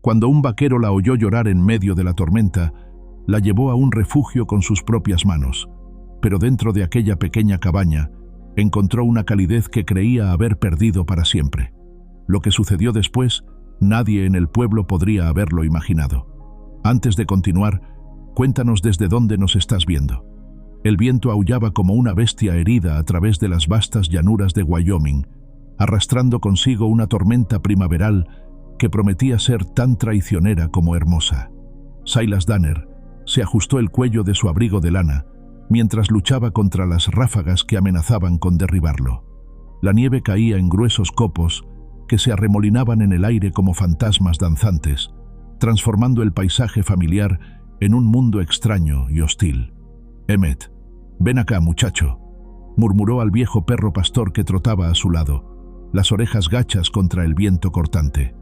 Cuando un vaquero la oyó llorar en medio de la tormenta, la llevó a un refugio con sus propias manos, pero dentro de aquella pequeña cabaña encontró una calidez que creía haber perdido para siempre. Lo que sucedió después, nadie en el pueblo podría haberlo imaginado. Antes de continuar, cuéntanos desde dónde nos estás viendo. El viento aullaba como una bestia herida a través de las vastas llanuras de Wyoming, arrastrando consigo una tormenta primaveral que prometía ser tan traicionera como hermosa. Silas Danner se ajustó el cuello de su abrigo de lana mientras luchaba contra las ráfagas que amenazaban con derribarlo. La nieve caía en gruesos copos que se arremolinaban en el aire como fantasmas danzantes, transformando el paisaje familiar en un mundo extraño y hostil. «Emmett, ven acá, muchacho», murmuró al viejo perro pastor que trotaba a su lado, las orejas gachas contra el viento cortante.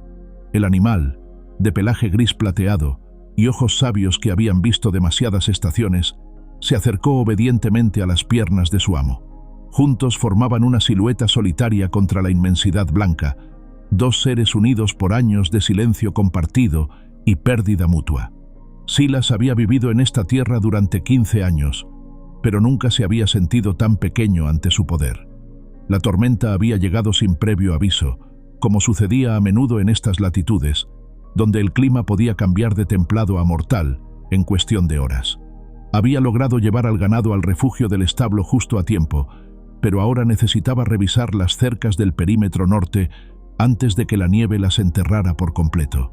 El animal, de pelaje gris plateado y ojos sabios que habían visto demasiadas estaciones, se acercó obedientemente a las piernas de su amo. Juntos formaban una silueta solitaria contra la inmensidad blanca, dos seres unidos por años de silencio compartido y pérdida mutua. Silas había vivido en esta tierra durante 15 años, pero nunca se había sentido tan pequeño ante su poder. La tormenta había llegado sin previo aviso, como sucedía a menudo en estas latitudes, donde el clima podía cambiar de templado a mortal en cuestión de horas. Había logrado llevar al ganado al refugio del establo justo a tiempo, pero ahora necesitaba revisar las cercas del perímetro norte antes de que la nieve las enterrara por completo.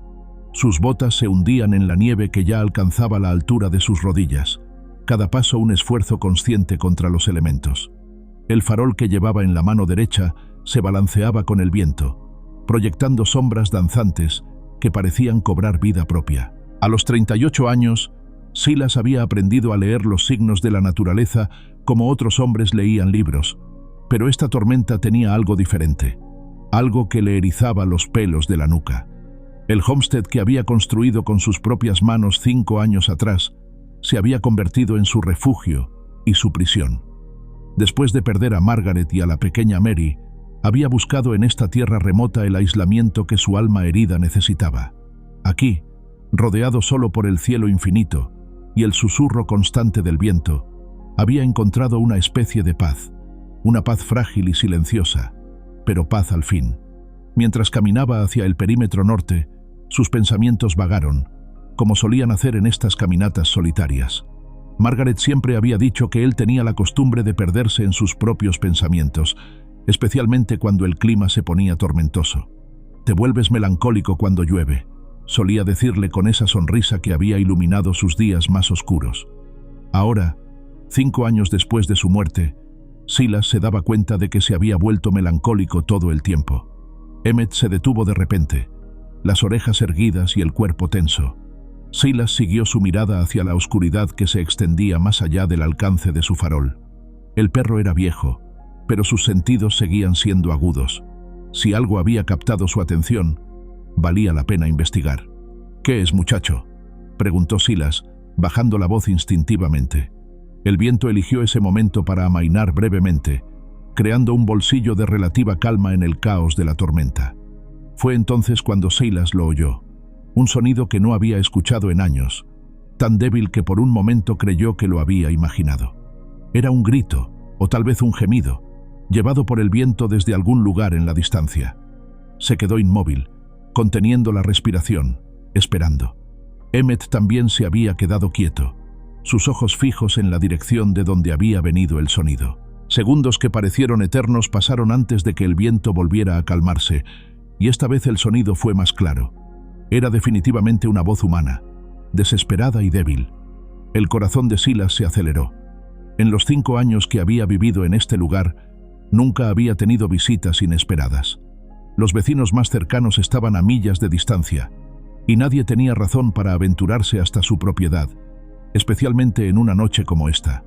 Sus botas se hundían en la nieve que ya alcanzaba la altura de sus rodillas, cada paso un esfuerzo consciente contra los elementos. El farol que llevaba en la mano derecha se balanceaba con el viento, proyectando sombras danzantes que parecían cobrar vida propia. A los 38 años, Silas había aprendido a leer los signos de la naturaleza como otros hombres leían libros, pero esta tormenta tenía algo diferente, algo que le erizaba los pelos de la nuca. El homestead que había construido con sus propias manos 5 años atrás se había convertido en su refugio y su prisión. Después de perder a Margaret y a la pequeña Mary, había buscado en esta tierra remota el aislamiento que su alma herida necesitaba. Aquí, rodeado solo por el cielo infinito y el susurro constante del viento, había encontrado una especie de paz, una paz frágil y silenciosa, pero paz al fin. Mientras caminaba hacia el perímetro norte, sus pensamientos vagaron, como solían hacer en estas caminatas solitarias. Margaret siempre había dicho que él tenía la costumbre de perderse en sus propios pensamientos, especialmente cuando el clima se ponía tormentoso. «Te vuelves melancólico cuando llueve», solía decirle con esa sonrisa que había iluminado sus días más oscuros. Ahora, 5 años después de su muerte, Silas se daba cuenta de que se había vuelto melancólico todo el tiempo. Emmett se detuvo de repente, las orejas erguidas y el cuerpo tenso. Silas siguió su mirada hacia la oscuridad que se extendía más allá del alcance de su farol. El perro era viejo, pero sus sentidos seguían siendo agudos. Si algo había captado su atención, valía la pena investigar. «¿Qué es, muchacho?», preguntó Silas, bajando la voz instintivamente. El viento eligió ese momento para amainar brevemente, creando un bolsillo de relativa calma en el caos de la tormenta. Fue entonces cuando Silas lo oyó, un sonido que no había escuchado en años, tan débil que por un momento creyó que lo había imaginado. Era un grito, o tal vez un gemido, llevado por el viento desde algún lugar en la distancia. Se quedó inmóvil, conteniendo la respiración, esperando. Emmett también se había quedado quieto, sus ojos fijos en la dirección de donde había venido el sonido. Segundos que parecieron eternos pasaron antes de que el viento volviera a calmarse, y esta vez el sonido fue más claro. Era definitivamente una voz humana, desesperada y débil. El corazón de Silas se aceleró. En los 5 años que había vivido en este lugar, nunca había tenido visitas inesperadas. Los vecinos más cercanos estaban a millas de distancia, y nadie tenía razón para aventurarse hasta su propiedad, especialmente en una noche como esta.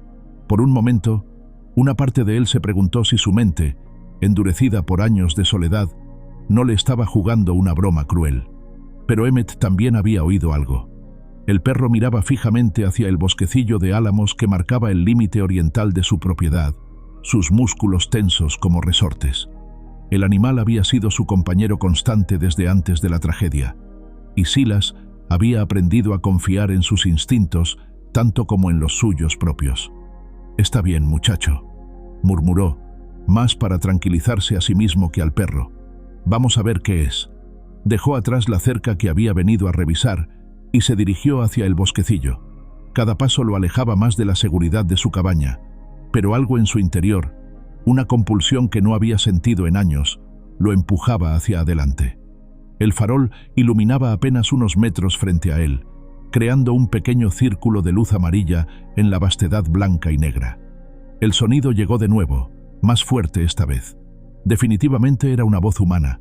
Por un momento, una parte de él se preguntó si su mente, endurecida por años de soledad, no le estaba jugando una broma cruel. Pero Emmett también había oído algo. El perro miraba fijamente hacia el bosquecillo de álamos que marcaba el límite oriental de su propiedad, sus músculos tensos como resortes. El animal había sido su compañero constante desde antes de la tragedia. y Silas había aprendido a confiar en sus instintos tanto como en los suyos propios. «Está bien, muchacho», murmuró, más para tranquilizarse a sí mismo que al perro. «Vamos a ver qué es». Dejó atrás la cerca que había venido a revisar y se dirigió hacia el bosquecillo. Cada paso lo alejaba más de la seguridad de su cabaña, pero algo en su interior, una compulsión que no había sentido en años, lo empujaba hacia adelante. El farol iluminaba apenas unos metros frente a él, creando un pequeño círculo de luz amarilla en la vastedad blanca y negra. El sonido llegó de nuevo, más fuerte esta vez. Definitivamente era una voz humana,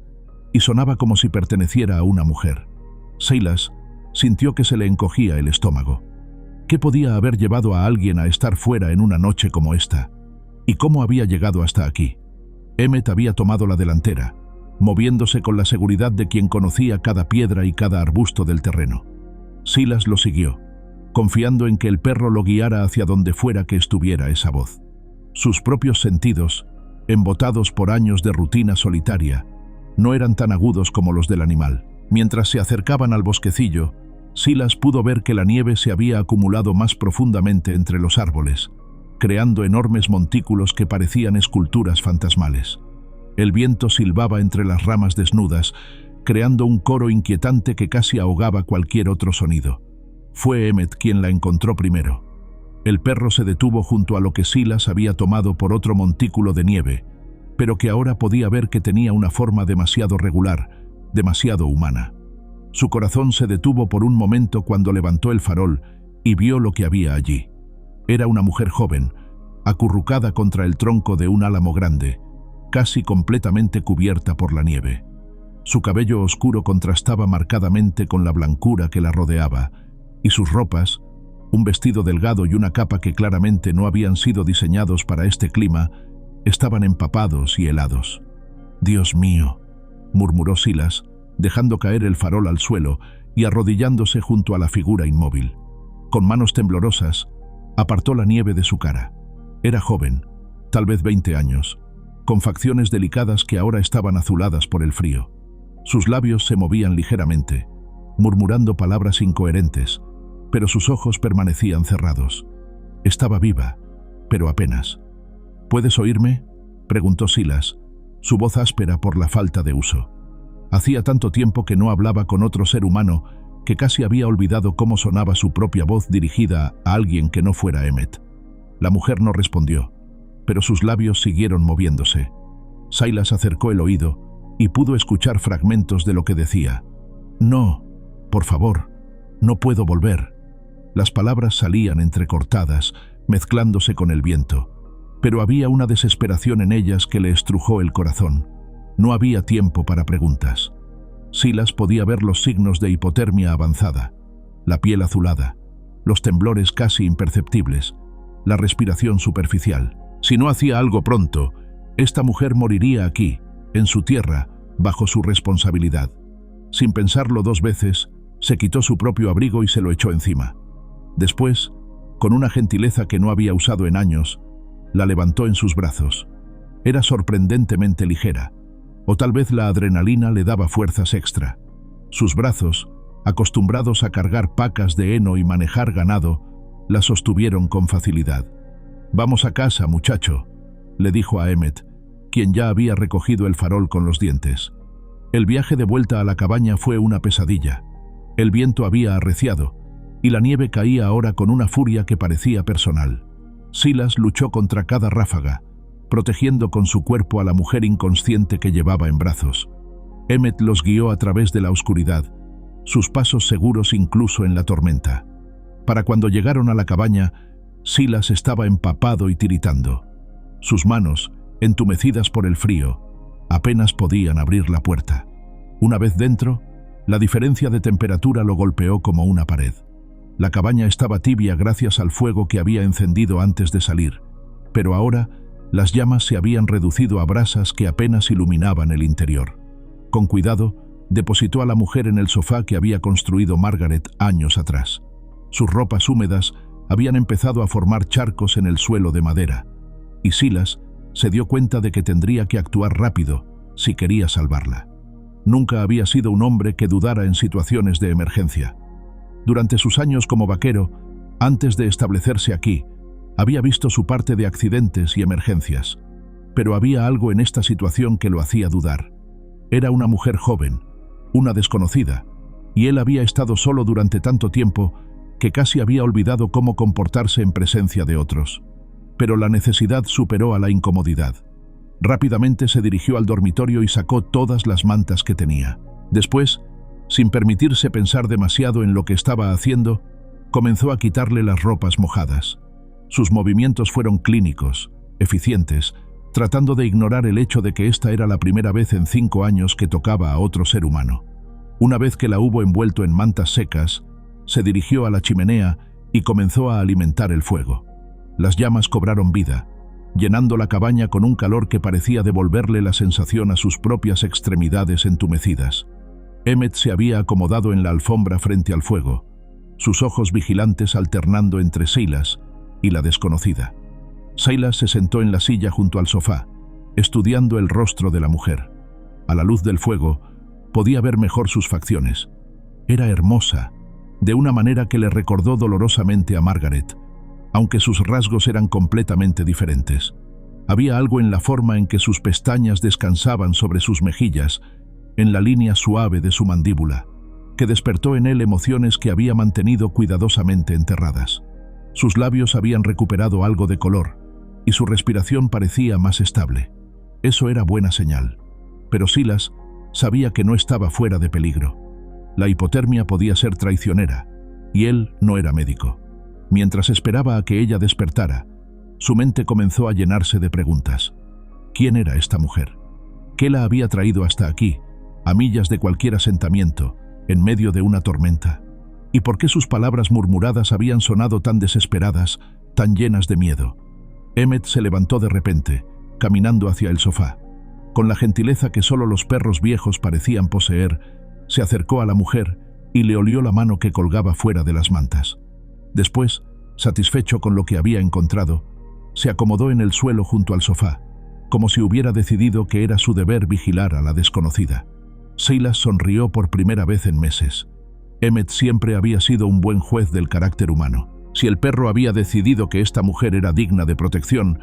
y sonaba como si perteneciera a una mujer. Silas sintió que se le encogía el estómago. ¿Qué podía haber llevado a alguien a estar fuera en una noche como esta? ¿Y cómo había llegado hasta aquí? Emmett había tomado la delantera, moviéndose con la seguridad de quien conocía cada piedra y cada arbusto del terreno. Silas lo siguió, confiando en que el perro lo guiara hacia donde fuera que estuviera esa voz. Sus propios sentidos, embotados por años de rutina solitaria, no eran tan agudos como los del animal. Mientras se acercaban al bosquecillo, Silas pudo ver que la nieve se había acumulado más profundamente entre los árboles, creando enormes montículos que parecían esculturas fantasmales. El viento silbaba entre las ramas desnudas, creando un coro inquietante que casi ahogaba cualquier otro sonido. Fue Emmett quien la encontró primero. El perro se detuvo junto a lo que Silas había tomado por otro montículo de nieve, pero que ahora podía ver que tenía una forma demasiado regular, demasiado humana. Su corazón se detuvo por un momento cuando levantó el farol y vio lo que había allí. Era una mujer joven, acurrucada contra el tronco de un álamo grande, casi completamente cubierta por la nieve. Su cabello oscuro contrastaba marcadamente con la blancura que la rodeaba, y sus ropas, un vestido delgado y una capa que claramente no habían sido diseñados para este clima, estaban empapados y helados. «Dios mío», murmuró Silas, dejando caer el farol al suelo y arrodillándose junto a la figura inmóvil. Con manos temblorosas, apartó la nieve de su cara. Era joven, tal vez 20 años, con facciones delicadas que ahora estaban azuladas por el frío. Sus labios se movían ligeramente, murmurando palabras incoherentes, pero sus ojos permanecían cerrados. Estaba viva, pero apenas. «¿Puedes oírme?», preguntó Silas, su voz áspera por la falta de uso. Hacía tanto tiempo que no hablaba con otro ser humano que casi había olvidado cómo sonaba su propia voz dirigida a alguien que no fuera Emmett. La mujer no respondió, pero sus labios siguieron moviéndose. Silas acercó el oído y pudo escuchar fragmentos de lo que decía. «No, por favor, no puedo volver». Las palabras salían entrecortadas, mezclándose con el viento, pero había una desesperación en ellas que le estrujó el corazón. No había tiempo para preguntas. Silas podía ver los signos de hipotermia avanzada, la piel azulada, los temblores casi imperceptibles, la respiración superficial. Si no hacía algo pronto, esta mujer moriría aquí, en su tierra, bajo su responsabilidad. Sin pensarlo 2 veces, se quitó su propio abrigo y se lo echó encima. Después, con una gentileza que no había usado en años, la levantó en sus brazos. Era sorprendentemente ligera, o tal vez la adrenalina le daba fuerzas extra. Sus brazos, acostumbrados a cargar pacas de heno y manejar ganado, la sostuvieron con facilidad. «Vamos a casa, muchacho», le dijo a Emmett, quien ya había recogido el farol con los dientes. El viaje de vuelta a la cabaña fue una pesadilla. El viento había arreciado, y la nieve caía ahora con una furia que parecía personal. Silas luchó contra cada ráfaga, protegiendo con su cuerpo a la mujer inconsciente que llevaba en brazos. Emmett los guió a través de la oscuridad, sus pasos seguros incluso en la tormenta. Para cuando llegaron a la cabaña, Silas estaba empapado y tiritando. Sus manos, entumecidas por el frío, apenas podían abrir la puerta. Una vez dentro, la diferencia de temperatura lo golpeó como una pared. La cabaña estaba tibia gracias al fuego que había encendido antes de salir, pero ahora las llamas se habían reducido a brasas que apenas iluminaban el interior. Con cuidado, depositó a la mujer en el sofá que había construido Margaret años atrás. Sus ropas húmedas habían empezado a formar charcos en el suelo de madera, y Silas se dio cuenta de que tendría que actuar rápido si quería salvarla. Nunca había sido un hombre que dudara en situaciones de emergencia. Durante sus años como vaquero, antes de establecerse aquí, había visto su parte de accidentes y emergencias. Pero había algo en esta situación que lo hacía dudar. Era una mujer joven, una desconocida, y él había estado solo durante tanto tiempo que casi había olvidado cómo comportarse en presencia de otros. Pero la necesidad superó a la incomodidad. Rápidamente se dirigió al dormitorio y sacó todas las mantas que tenía. Después, sin permitirse pensar demasiado en lo que estaba haciendo, comenzó a quitarle las ropas mojadas. Sus movimientos fueron clínicos, eficientes, tratando de ignorar el hecho de que esta era la primera vez en 5 años que tocaba a otro ser humano. Una vez que la hubo envuelto en mantas secas, se dirigió a la chimenea y comenzó a alimentar el fuego. Las llamas cobraron vida, llenando la cabaña con un calor que parecía devolverle la sensación a sus propias extremidades entumecidas. Emmett se había acomodado en la alfombra frente al fuego, sus ojos vigilantes alternando entre Silas y la desconocida. Silas se sentó en la silla junto al sofá, estudiando el rostro de la mujer. A la luz del fuego, podía ver mejor sus facciones. Era hermosa, de una manera que le recordó dolorosamente a Margaret, aunque sus rasgos eran completamente diferentes. Había algo en la forma en que sus pestañas descansaban sobre sus mejillas, en la línea suave de su mandíbula, que despertó en él emociones que había mantenido cuidadosamente enterradas. Sus labios habían recuperado algo de color, y su respiración parecía más estable. Eso era buena señal. Pero Silas sabía que no estaba fuera de peligro. La hipotermia podía ser traicionera, y él no era médico. Mientras esperaba a que ella despertara, su mente comenzó a llenarse de preguntas. ¿Quién era esta mujer? ¿Qué la había traído hasta aquí, a millas de cualquier asentamiento, en medio de una tormenta? ¿Y por qué sus palabras murmuradas habían sonado tan desesperadas, tan llenas de miedo? Emmett se levantó de repente, caminando hacia el sofá. Con la gentileza que solo los perros viejos parecían poseer, se acercó a la mujer y le olió la mano que colgaba fuera de las mantas. Después, satisfecho con lo que había encontrado, se acomodó en el suelo junto al sofá, como si hubiera decidido que era su deber vigilar a la desconocida. Silas sonrió por primera vez en meses. Emmett siempre había sido un buen juez del carácter humano. Si el perro había decidido que esta mujer era digna de protección,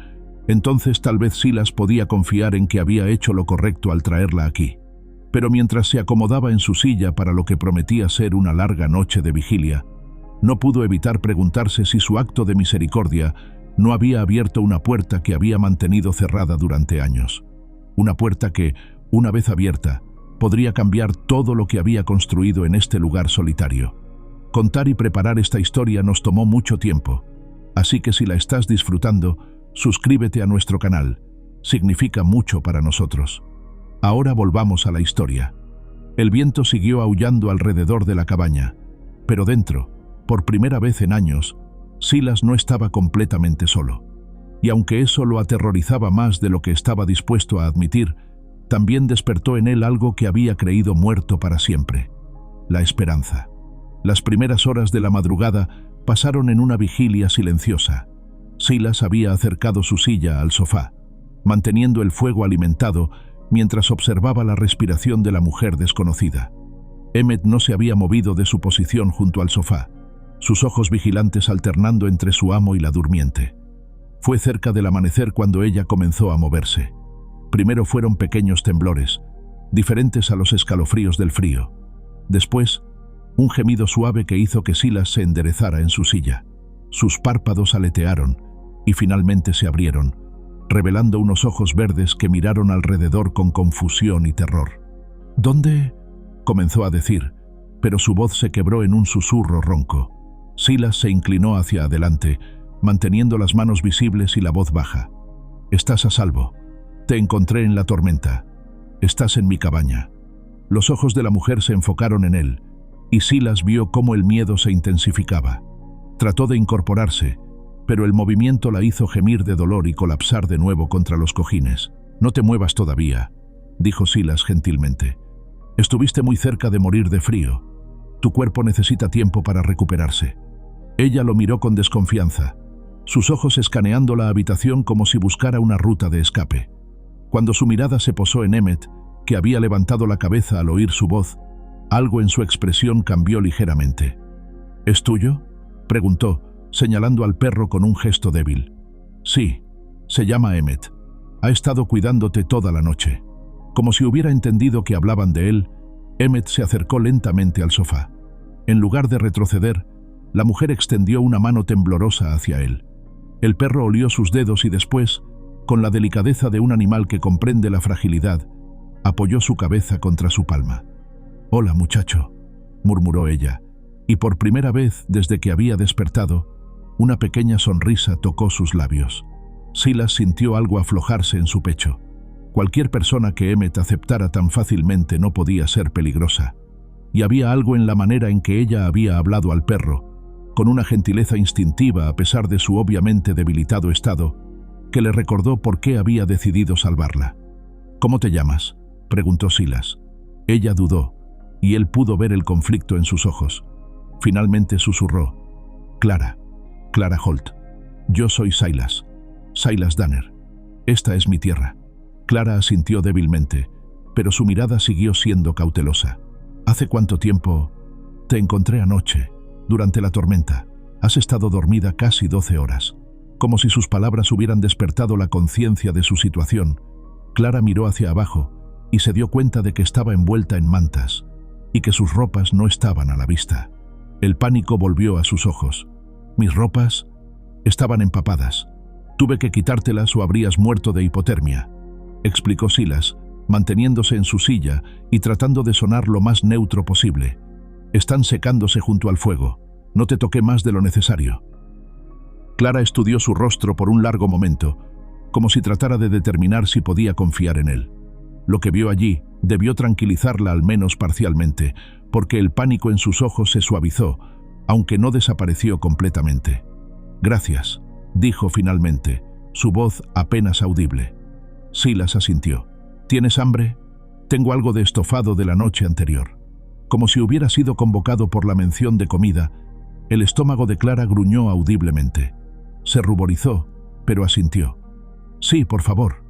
entonces tal vez Silas podía confiar en que había hecho lo correcto al traerla aquí. Pero mientras se acomodaba en su silla para lo que prometía ser una larga noche de vigilia, no pudo evitar preguntarse si su acto de misericordia no había abierto una puerta que había mantenido cerrada durante años. Una puerta que, una vez abierta, podría cambiar todo lo que había construido en este lugar solitario. Contar y preparar esta historia nos tomó mucho tiempo, así que si la estás disfrutando, suscríbete a nuestro canal. Significa mucho para nosotros. Ahora volvamos a la historia. El viento siguió aullando alrededor de la cabaña, pero dentro, por primera vez en años, Silas no estaba completamente solo. Y aunque eso lo aterrorizaba más de lo que estaba dispuesto a admitir, también despertó en él algo que había creído muerto para siempre: la esperanza. Las primeras horas de la madrugada pasaron en una vigilia silenciosa. Silas había acercado su silla al sofá, manteniendo el fuego alimentado mientras observaba la respiración de la mujer desconocida. Emmett no se había movido de su posición junto al sofá, sus ojos vigilantes alternando entre su amo y la durmiente. Fue cerca del amanecer cuando ella comenzó a moverse. Primero fueron pequeños temblores, diferentes a los escalofríos del frío. Después, un gemido suave que hizo que Silas se enderezara en su silla. Sus párpados aletearon y finalmente se abrieron, revelando unos ojos verdes que miraron alrededor con confusión y terror. «¿Dónde?», comenzó a decir, pero su voz se quebró en un susurro ronco. Silas se inclinó hacia adelante, manteniendo las manos visibles y la voz baja. «Estás a salvo. Te encontré en la tormenta. Estás en mi cabaña». Los ojos de la mujer se enfocaron en él, y Silas vio cómo el miedo se intensificaba. Trató de incorporarse, pero el movimiento la hizo gemir de dolor y colapsar de nuevo contra los cojines. «No te muevas todavía», dijo Silas gentilmente. «Estuviste muy cerca de morir de frío. Tu cuerpo necesita tiempo para recuperarse». Ella lo miró con desconfianza, sus ojos escaneando la habitación como si buscara una ruta de escape. Cuando su mirada se posó en Emmett, que había levantado la cabeza al oír su voz, algo en su expresión cambió ligeramente. ¿Es tuyo?, preguntó, señalando al perro con un gesto débil. Sí, se llama Emmett. Ha estado cuidándote toda la noche. Como si hubiera entendido que hablaban de él, Emmett se acercó lentamente al sofá. En lugar de retroceder, la mujer extendió una mano temblorosa hacia él. El perro olió sus dedos y después, con la delicadeza de un animal que comprende la fragilidad, apoyó su cabeza contra su palma. «Hola, muchacho», murmuró ella, y por primera vez desde que había despertado, una pequeña sonrisa tocó sus labios. Silas sintió algo aflojarse en su pecho. Cualquier persona que Emmett aceptara tan fácilmente no podía ser peligrosa. Y había algo en la manera en que ella había hablado al perro, con una gentileza instintiva a pesar de su obviamente debilitado estado, que le recordó por qué había decidido salvarla. «¿Cómo te llamas?», preguntó Silas. Ella dudó, y él pudo ver el conflicto en sus ojos. Finalmente susurró: «Clara Holt. Yo soy Silas Danner. Esta es mi tierra». Clara asintió débilmente, pero su mirada siguió siendo cautelosa. «¿Hace cuánto tiempo?» «Te encontré anoche, durante la tormenta. Has estado dormida casi 12 horas». Como si sus palabras hubieran despertado la conciencia de su situación, Clara miró hacia abajo y se dio cuenta de que estaba envuelta en mantas y que sus ropas no estaban a la vista. El pánico volvió a sus ojos. «Mis ropas estaban empapadas. Tuve que quitártelas o habrías muerto de hipotermia», explicó Silas, manteniéndose en su silla y tratando de sonar lo más neutro posible. «Están secándose junto al fuego. No te toqué más de lo necesario». Clara estudió su rostro por un largo momento, como si tratara de determinar si podía confiar en él. Lo que vio allí debió tranquilizarla al menos parcialmente, porque el pánico en sus ojos se suavizó, aunque no desapareció completamente. «Gracias», dijo finalmente, su voz apenas audible. Silas asintió. «¿Tienes hambre? Tengo algo de estofado de la noche anterior». Como si hubiera sido convocado por la mención de comida, el estómago de Clara gruñó audiblemente. Se ruborizó, pero asintió. «Sí, por favor».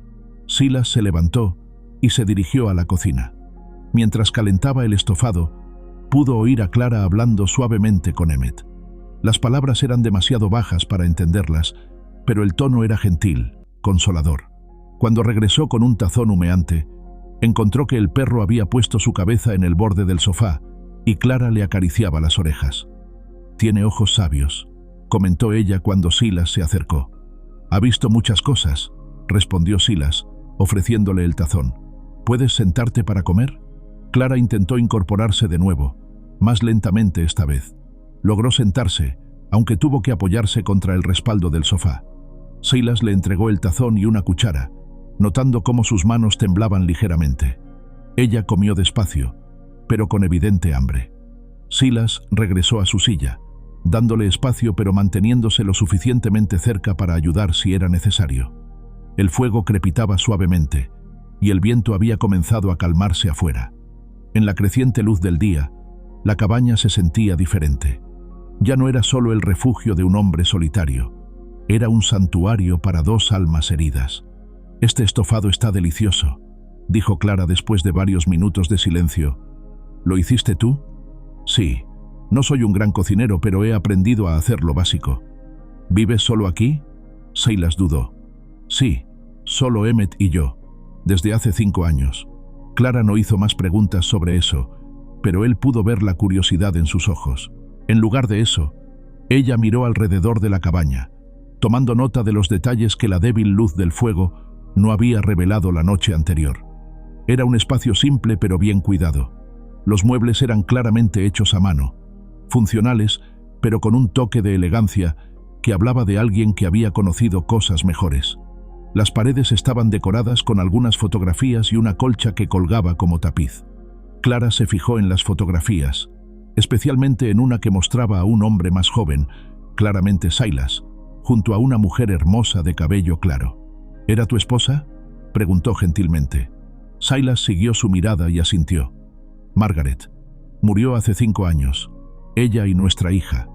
Silas se levantó y se dirigió a la cocina. Mientras calentaba el estofado, pudo oír a Clara hablando suavemente con Emmett. Las palabras eran demasiado bajas para entenderlas, pero el tono era gentil, consolador. Cuando regresó con un tazón humeante, encontró que el perro había puesto su cabeza en el borde del sofá y Clara le acariciaba las orejas. «Tiene ojos sabios», comentó ella cuando Silas se acercó. «Ha visto muchas cosas», respondió Silas, ofreciéndole el tazón. «¿Puedes sentarte para comer?». Clara intentó incorporarse de nuevo, más lentamente esta vez. Logró sentarse, aunque tuvo que apoyarse contra el respaldo del sofá. Silas le entregó el tazón y una cuchara, notando cómo sus manos temblaban ligeramente. Ella comió despacio, pero con evidente hambre. Silas regresó a su silla, dándole espacio pero manteniéndose lo suficientemente cerca para ayudar si era necesario. El fuego crepitaba suavemente, y el viento había comenzado a calmarse afuera. En la creciente luz del día, la cabaña se sentía diferente. Ya no era solo el refugio de un hombre solitario, era un santuario para dos almas heridas. «Este estofado está delicioso», dijo Clara después de varios minutos de silencio. «¿Lo hiciste tú?». «Sí. No soy un gran cocinero, pero he aprendido a hacer lo básico». «¿Vives solo aquí?». Silas dudó. «Sí, solo Emmett y yo, desde hace 5 años». Clara no hizo más preguntas sobre eso, pero él pudo ver la curiosidad en sus ojos. En lugar de eso, ella miró alrededor de la cabaña, tomando nota de los detalles que la débil luz del fuego no había revelado la noche anterior. Era un espacio simple pero bien cuidado. Los muebles eran claramente hechos a mano, funcionales, pero con un toque de elegancia que hablaba de alguien que había conocido cosas mejores. Las paredes estaban decoradas con algunas fotografías y una colcha que colgaba como tapiz. Clara se fijó en las fotografías, especialmente en una que mostraba a un hombre más joven, claramente Silas, junto a una mujer hermosa de cabello claro. «¿Era tu esposa?», preguntó gentilmente. Silas siguió su mirada y asintió. «Margaret. Murió hace 5 años. Ella y nuestra hija».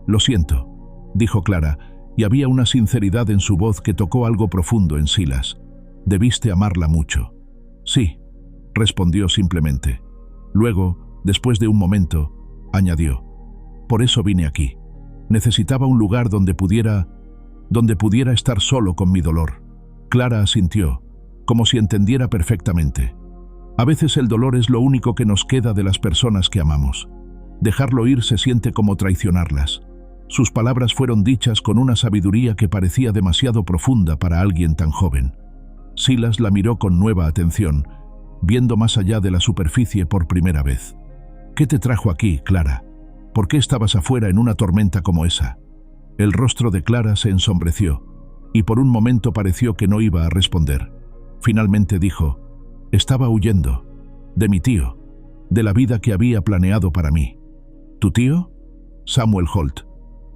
«Lo siento», dijo Clara, y había una sinceridad en su voz que tocó algo profundo en Silas. «Debiste amarla mucho». «Sí, respondió simplemente. Luego, después de un momento, añadió: por eso vine aquí. Necesitaba un lugar donde pudiera estar solo con mi dolor. Clara asintió, como si entendiera perfectamente. A veces el dolor es lo único que nos queda de las personas que amamos. Dejarlo ir se siente como traicionarlas. Sus palabras fueron dichas con una sabiduría que parecía demasiado profunda para alguien tan joven. Silas la miró con nueva atención, viendo más allá de la superficie por primera vez. ¿Qué te trajo aquí, Clara? ¿Por qué estabas afuera en una tormenta como esa? El rostro de Clara se ensombreció, y por un momento pareció que no iba a responder. Finalmente dijo: estaba huyendo. De mi tío. De la vida que había planeado para mí. ¿Tu tío? Samuel Holt.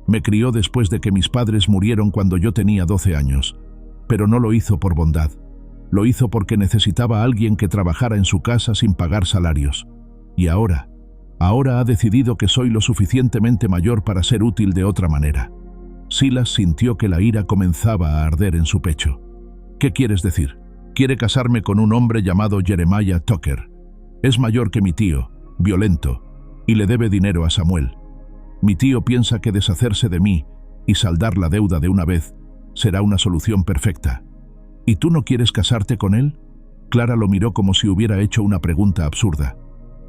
Me crió después de que mis padres murieron cuando yo tenía 12 años. Pero no lo hizo por bondad. Lo hizo porque necesitaba a alguien que trabajara en su casa sin pagar salarios. Y ahora ha decidido que soy lo suficientemente mayor para ser útil de otra manera. Silas sintió que la ira comenzaba a arder en su pecho. ¿Qué quieres decir? Quiere casarme con un hombre llamado Jeremiah Tucker. Es mayor que mi tío, violento, y le debe dinero a Samuel. Mi tío piensa que deshacerse de mí y saldar la deuda de una vez será una solución perfecta. ¿Y tú no quieres casarte con él? Clara lo miró como si hubiera hecho una pregunta absurda.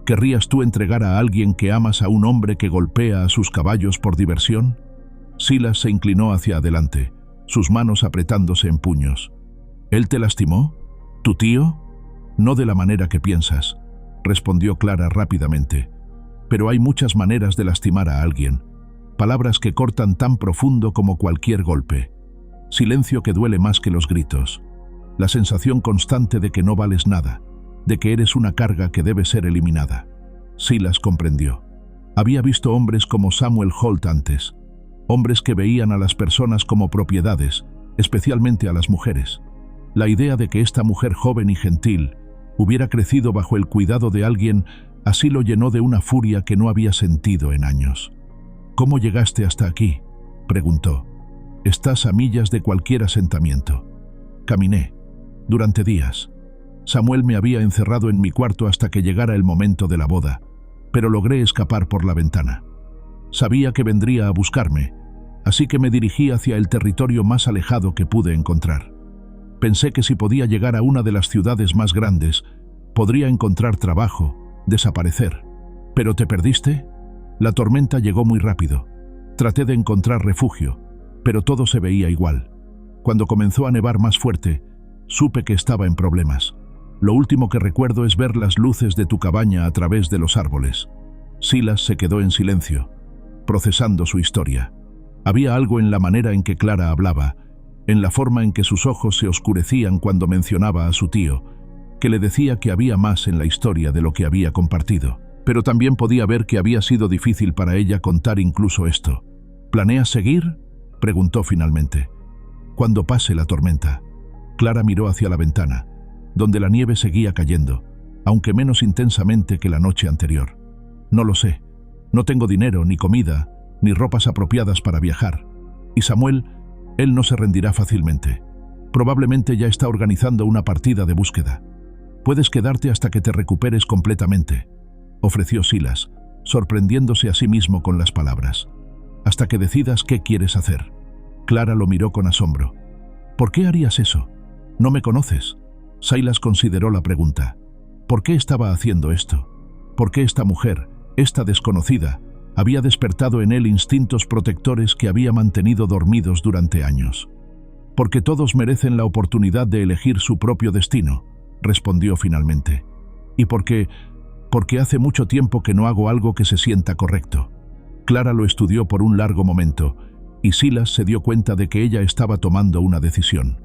¿Querrías tú entregar a alguien que amas a un hombre que golpea a sus caballos por diversión? Silas se inclinó hacia adelante, sus manos apretándose en puños. ¿Él te lastimó? ¿Tu tío? No de la manera que piensas, respondió Clara rápidamente. Pero hay muchas maneras de lastimar a alguien. Palabras que cortan tan profundo como cualquier golpe. Silencio que duele más que los gritos. La sensación constante de que no vales nada, de que eres una carga que debe ser eliminada. Silas comprendió. Había visto hombres como Samuel Holt antes, hombres que veían a las personas como propiedades, especialmente a las mujeres. La idea de que esta mujer joven y gentil hubiera crecido bajo el cuidado de alguien así lo llenó de una furia que no había sentido en años. ¿Cómo llegaste hasta aquí?, preguntó. Estás a millas de cualquier asentamiento. Caminé. Durante días. Samuel me había encerrado en mi cuarto hasta que llegara el momento de la boda, pero logré escapar por la ventana. Sabía que vendría a buscarme, así que me dirigí hacia el territorio más alejado que pude encontrar. Pensé que si podía llegar a una de las ciudades más grandes, podría encontrar trabajo, desaparecer. ¿Pero te perdiste? La tormenta llegó muy rápido. Traté de encontrar refugio, pero todo se veía igual. Cuando comenzó a nevar más fuerte, supe que estaba en problemas. Lo último que recuerdo es ver las luces de tu cabaña a través de los árboles. Silas se quedó en silencio, procesando su historia. Había algo en la manera en que Clara hablaba, en la forma en que sus ojos se oscurecían cuando mencionaba a su tío, que le decía que había más en la historia de lo que había compartido. Pero también podía ver que había sido difícil para ella contar incluso esto. ¿Planeas seguir?, preguntó finalmente. Cuando pase la tormenta. Clara miró hacia la ventana, donde la nieve seguía cayendo, aunque menos intensamente que la noche anterior. No lo sé. No tengo dinero, ni comida, ni ropas apropiadas para viajar. Y Samuel, él no se rendirá fácilmente. Probablemente ya está organizando una partida de búsqueda. Puedes quedarte hasta que te recuperes completamente, ofreció Silas, sorprendiéndose a sí mismo con las palabras. Hasta que decidas qué quieres hacer. Clara lo miró con asombro. ¿Por qué harías eso? ¿No me conoces? Silas consideró la pregunta. ¿Por qué estaba haciendo esto? ¿Por qué esta mujer, esta desconocida, había despertado en él instintos protectores que había mantenido dormidos durante años? Porque todos merecen la oportunidad de elegir su propio destino, respondió finalmente. Y porque hace mucho tiempo que no hago algo que se sienta correcto. Clara lo estudió por un largo momento, y Silas se dio cuenta de que ella estaba tomando una decisión.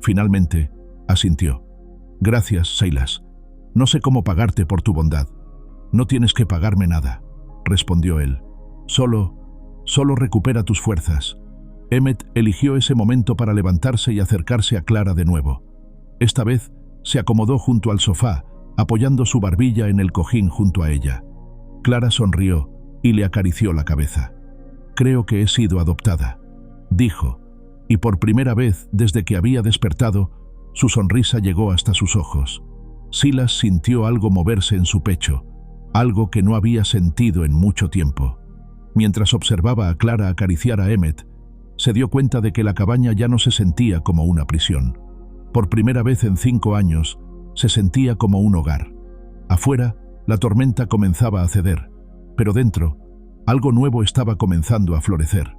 Finalmente, asintió. Gracias, Silas. No sé cómo pagarte por tu bondad. No tienes que pagarme nada, respondió él. Solo recupera tus fuerzas. Emmett eligió ese momento para levantarse y acercarse a Clara de nuevo. Esta vez se acomodó junto al sofá, apoyando su barbilla en el cojín junto a ella. Clara sonrió y le acarició la cabeza. Creo que he sido adoptada, dijo, y por primera vez desde que había despertado, su sonrisa llegó hasta sus ojos. Silas sintió algo moverse en su pecho, algo que no había sentido en mucho tiempo. Mientras observaba a Clara acariciar a Emmett, se dio cuenta de que la cabaña ya no se sentía como una prisión. Por primera vez en 5 años, se sentía como un hogar. Afuera, la tormenta comenzaba a ceder, pero dentro, algo nuevo estaba comenzando a florecer.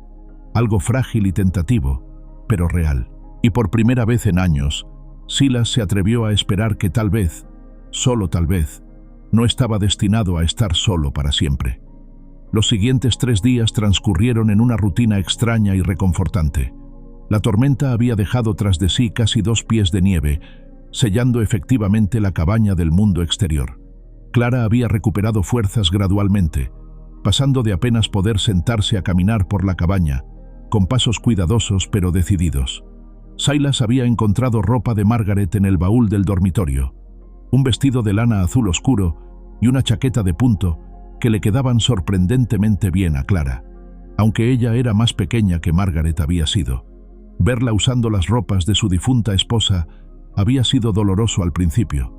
Algo frágil y tentativo, pero real. Y por primera vez en años, Silas se atrevió a esperar que tal vez, solo tal vez, no estaba destinado a estar solo para siempre. Los siguientes 3 días transcurrieron en una rutina extraña y reconfortante. La tormenta había dejado tras de sí casi 2 pies de nieve, sellando efectivamente la cabaña del mundo exterior. Clara había recuperado fuerzas gradualmente, pasando de apenas poder sentarse a caminar por la cabaña, con pasos cuidadosos pero decididos. Silas había encontrado ropa de Margaret en el baúl del dormitorio, un vestido de lana azul oscuro y una chaqueta de punto que le quedaban sorprendentemente bien a Clara, aunque ella era más pequeña que Margaret había sido. Verla usando las ropas de su difunta esposa había sido doloroso al principio,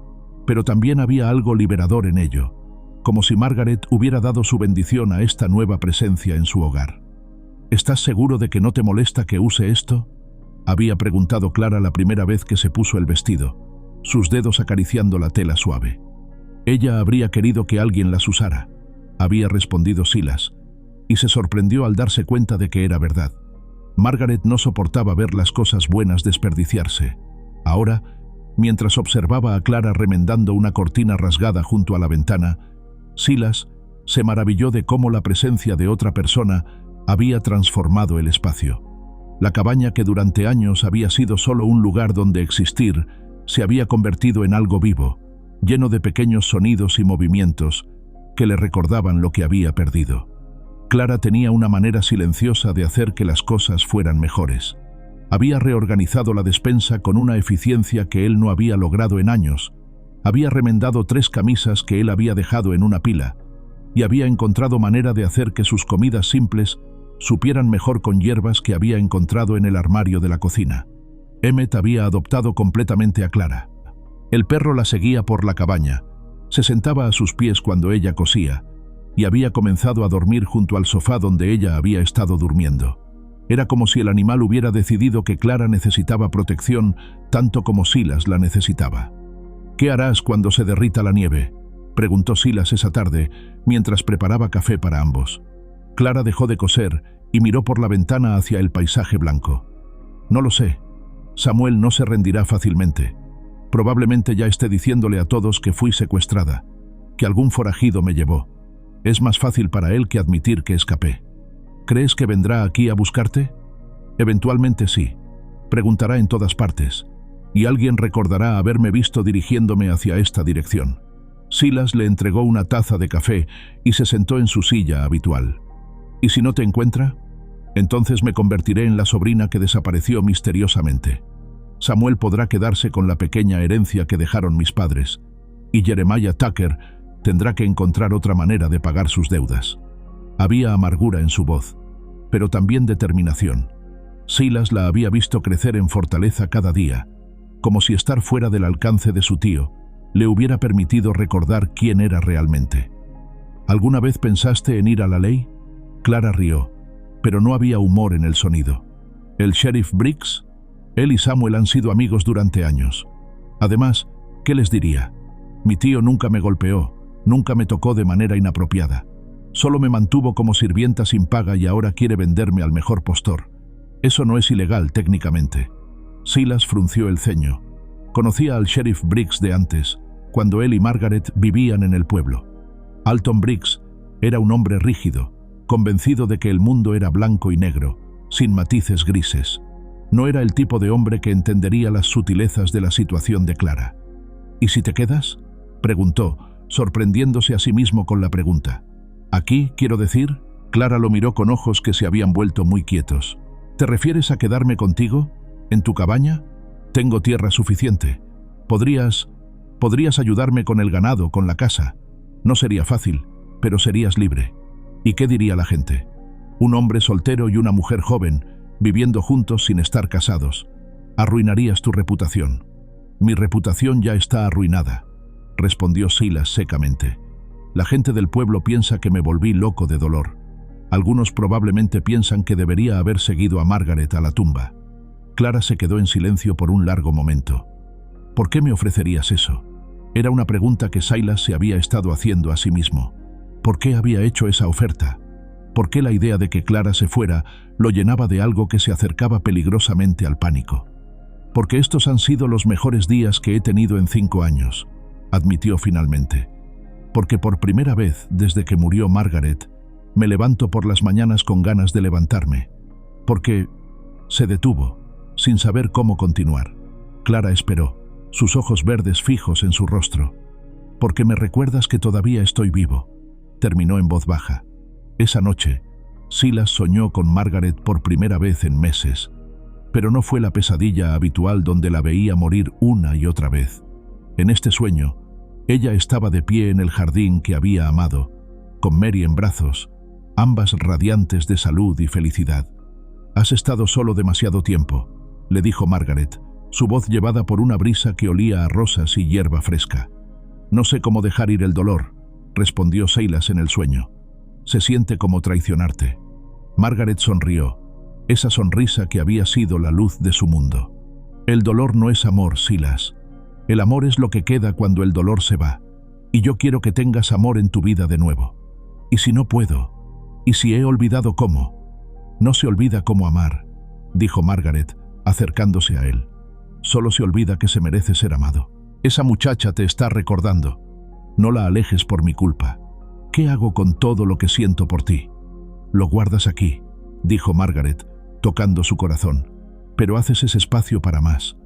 pero también había algo liberador en ello, como si Margaret hubiera dado su bendición a esta nueva presencia en su hogar. ¿Estás seguro de que no te molesta que use esto?, había preguntado Clara la primera vez que se puso el vestido, sus dedos acariciando la tela suave. Ella habría querido que alguien las usara, había respondido Silas, y se sorprendió al darse cuenta de que era verdad. Margaret no soportaba ver las cosas buenas desperdiciarse. Ahora, mientras observaba a Clara remendando una cortina rasgada junto a la ventana, Silas se maravilló de cómo la presencia de otra persona había transformado el espacio. La cabaña, que durante años había sido solo un lugar donde existir, se había convertido en algo vivo, lleno de pequeños sonidos y movimientos que le recordaban lo que había perdido. Clara tenía una manera silenciosa de hacer que las cosas fueran mejores. Había reorganizado la despensa con una eficiencia que él no había logrado en años. Había remendado 3 camisas que él había dejado en una pila, y había encontrado manera de hacer que sus comidas simples supieran mejor con hierbas que había encontrado en el armario de la cocina. Emmett había adoptado completamente a Clara. El perro la seguía por la cabaña, se sentaba a sus pies cuando ella cosía, y había comenzado a dormir junto al sofá donde ella había estado durmiendo. Era como si el animal hubiera decidido que Clara necesitaba protección tanto como Silas la necesitaba. «¿Qué harás cuando se derrita la nieve?», preguntó Silas esa tarde, mientras preparaba café para ambos. Clara dejó de coser y miró por la ventana hacia el paisaje blanco. «No lo sé. Samuel no se rendirá fácilmente. Probablemente ya esté diciéndole a todos que fui secuestrada, que algún forajido me llevó. Es más fácil para él que admitir que escapé. ¿Crees que vendrá aquí a buscarte? Eventualmente sí. Preguntará en todas partes, y alguien recordará haberme visto dirigiéndome hacia esta dirección». Silas le entregó una taza de café y se sentó en su silla habitual. «¿Y si no te encuentra? Entonces me convertiré en la sobrina que desapareció misteriosamente. Samuel podrá quedarse con la pequeña herencia que dejaron mis padres, y Jeremiah Tucker tendrá que encontrar otra manera de pagar sus deudas». Había amargura en su voz, pero también determinación. Silas la había visto crecer en fortaleza cada día, como si estar fuera del alcance de su tío le hubiera permitido recordar quién era realmente. «¿Alguna vez pensaste en ir a la ley?». Clara rió, pero no había humor en el sonido. «¿El sheriff Briggs? Él y Samuel han sido amigos durante años. Además, ¿qué les diría? Mi tío nunca me golpeó, nunca me tocó de manera inapropiada. Solo me mantuvo como sirvienta sin paga y ahora quiere venderme al mejor postor. Eso no es ilegal técnicamente». Silas frunció el ceño. Conocía al sheriff Briggs de antes, cuando él y Margaret vivían en el pueblo. Alton Briggs era un hombre rígido, convencido de que el mundo era blanco y negro, sin matices grises. No era el tipo de hombre que entendería las sutilezas de la situación de Clara. «¿Y si te quedas?», preguntó, sorprendiéndose a sí mismo con la pregunta. «Aquí, quiero decir». Clara lo miró con ojos que se habían vuelto muy quietos. «¿Te refieres a quedarme contigo? ¿En tu cabaña? Tengo tierra suficiente. Podrías ayudarme con el ganado, con la casa. No sería fácil, pero serías libre. ¿Y qué diría la gente? Un hombre soltero y una mujer joven, viviendo juntos sin estar casados. Arruinarías tu reputación». «Mi reputación ya está arruinada». respondió Silas secamente. La gente del pueblo piensa que me volví loco de dolor. Algunos probablemente piensan que debería haber seguido a Margaret a la tumba. Clara se quedó en silencio por un largo momento. ¿Por qué me ofrecerías eso? Era una pregunta que Silas se había estado haciendo a sí mismo. ¿Por qué había hecho esa oferta? ¿Por qué la idea de que Clara se fuera lo llenaba de algo que se acercaba peligrosamente al pánico? Porque estos han sido los mejores días que he tenido en 5 años, admitió finalmente. Porque por primera vez desde que murió Margaret, me levanto por las mañanas con ganas de levantarme. Porque se detuvo, sin saber cómo continuar. Clara esperó, sus ojos verdes fijos en su rostro. Porque me recuerdas que todavía estoy vivo, terminó en voz baja. Esa noche, Silas soñó con Margaret por primera vez en meses, pero no fue la pesadilla habitual donde la veía morir una y otra vez. En este sueño, ella estaba de pie en el jardín que había amado, con Mary en brazos, ambas radiantes de salud y felicidad. «Has estado solo demasiado tiempo», le dijo Margaret, su voz llevada por una brisa que olía a rosas y hierba fresca. «No sé cómo dejar ir el dolor», respondió Silas en el sueño. «Se siente como traicionarte». Margaret sonrió, esa sonrisa que había sido la luz de su mundo. «El dolor no es amor, Silas. El amor es lo que queda cuando el dolor se va, y yo quiero que tengas amor en tu vida de nuevo. ¿Y si no puedo? ¿Y si he olvidado cómo?» «No se olvida cómo amar», dijo Margaret, acercándose a él. «Solo se olvida que se merece ser amado. Esa muchacha te está recordando. No la alejes por mi culpa. ¿Qué hago con todo lo que siento por ti?» «Lo guardas aquí», dijo Margaret, tocando su corazón. «Pero haces ese espacio para más.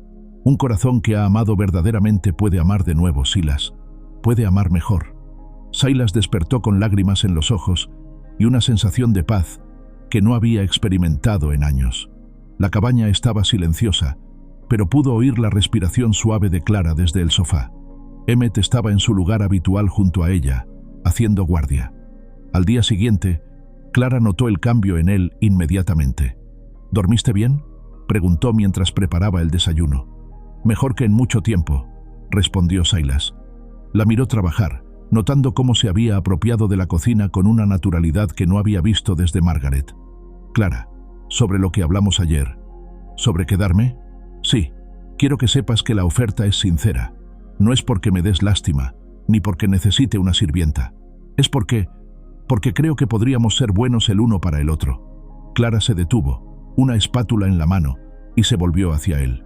Un corazón que ha amado verdaderamente puede amar de nuevo, Silas. Puede amar mejor». Silas despertó con lágrimas en los ojos y una sensación de paz que no había experimentado en años. La cabaña estaba silenciosa, pero pudo oír la respiración suave de Clara desde el sofá. Emmett estaba en su lugar habitual junto a ella, haciendo guardia. Al día siguiente, Clara notó el cambio en él inmediatamente. «¿Dormiste bien?», preguntó mientras preparaba el desayuno. «Mejor que en mucho tiempo», respondió Silas. La miró trabajar, notando cómo se había apropiado de la cocina con una naturalidad que no había visto desde Margaret. «Clara, sobre lo que hablamos ayer. ¿Sobre quedarme? Sí, quiero que sepas que la oferta es sincera. No es porque me des lástima, ni porque necesite una sirvienta. Es porque creo que podríamos ser buenos el uno para el otro». Clara se detuvo, una espátula en la mano, y se volvió hacia él.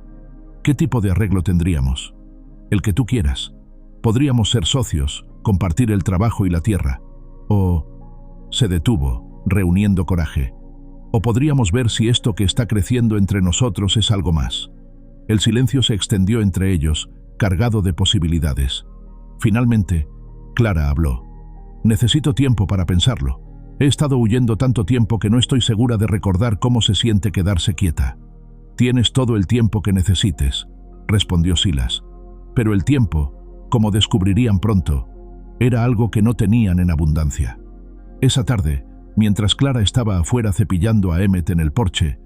«¿Qué tipo de arreglo tendríamos?» «El que tú quieras. Podríamos ser socios, compartir el trabajo y la tierra. O…» Se detuvo, reuniendo coraje. «O podríamos ver si esto que está creciendo entre nosotros es algo más». El silencio se extendió entre ellos, cargado de posibilidades. Finalmente, Clara habló. «Necesito tiempo para pensarlo. He estado huyendo tanto tiempo que no estoy segura de recordar cómo se siente quedarse quieta». «Tienes todo el tiempo que necesites», respondió Silas. Pero el tiempo, como descubrirían pronto, era algo que no tenían en abundancia. Esa tarde, mientras Clara estaba afuera cepillando a Emmett en el porche,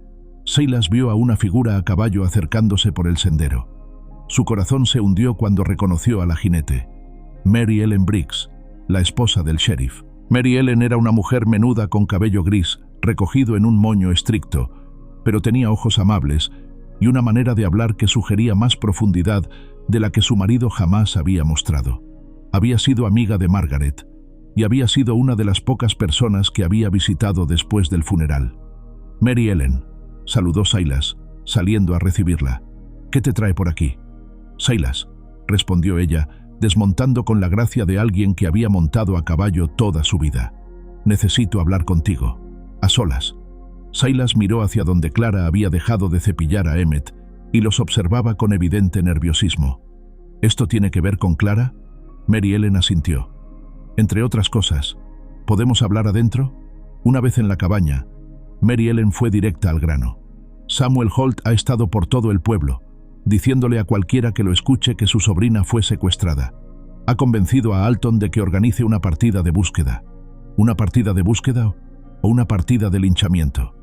Silas vio a una figura a caballo acercándose por el sendero. Su corazón se hundió cuando reconoció a la jinete, Mary Ellen Briggs, la esposa del sheriff. Mary Ellen era una mujer menuda con cabello gris, recogido en un moño estricto, pero tenía ojos amables y una manera de hablar que sugería más profundidad de la que su marido jamás había mostrado. Había sido amiga de Margaret y había sido una de las pocas personas que había visitado después del funeral. «Mary Ellen», saludó Silas, saliendo a recibirla. «¿Qué te trae por aquí?» «Silas», respondió ella, desmontando con la gracia de alguien que había montado a caballo toda su vida. «Necesito hablar contigo, a solas». Silas miró hacia donde Clara había dejado de cepillar a Emmett y los observaba con evidente nerviosismo. «¿Esto tiene que ver con Clara?» Mary Ellen asintió. «Entre otras cosas, ¿podemos hablar adentro?» Una vez en la cabaña, Mary Ellen fue directa al grano. «Samuel Holt ha estado por todo el pueblo, diciéndole a cualquiera que lo escuche que su sobrina fue secuestrada. Ha convencido a Alton de que organice una partida de búsqueda». «¿Una partida de búsqueda o una partida de linchamiento?»,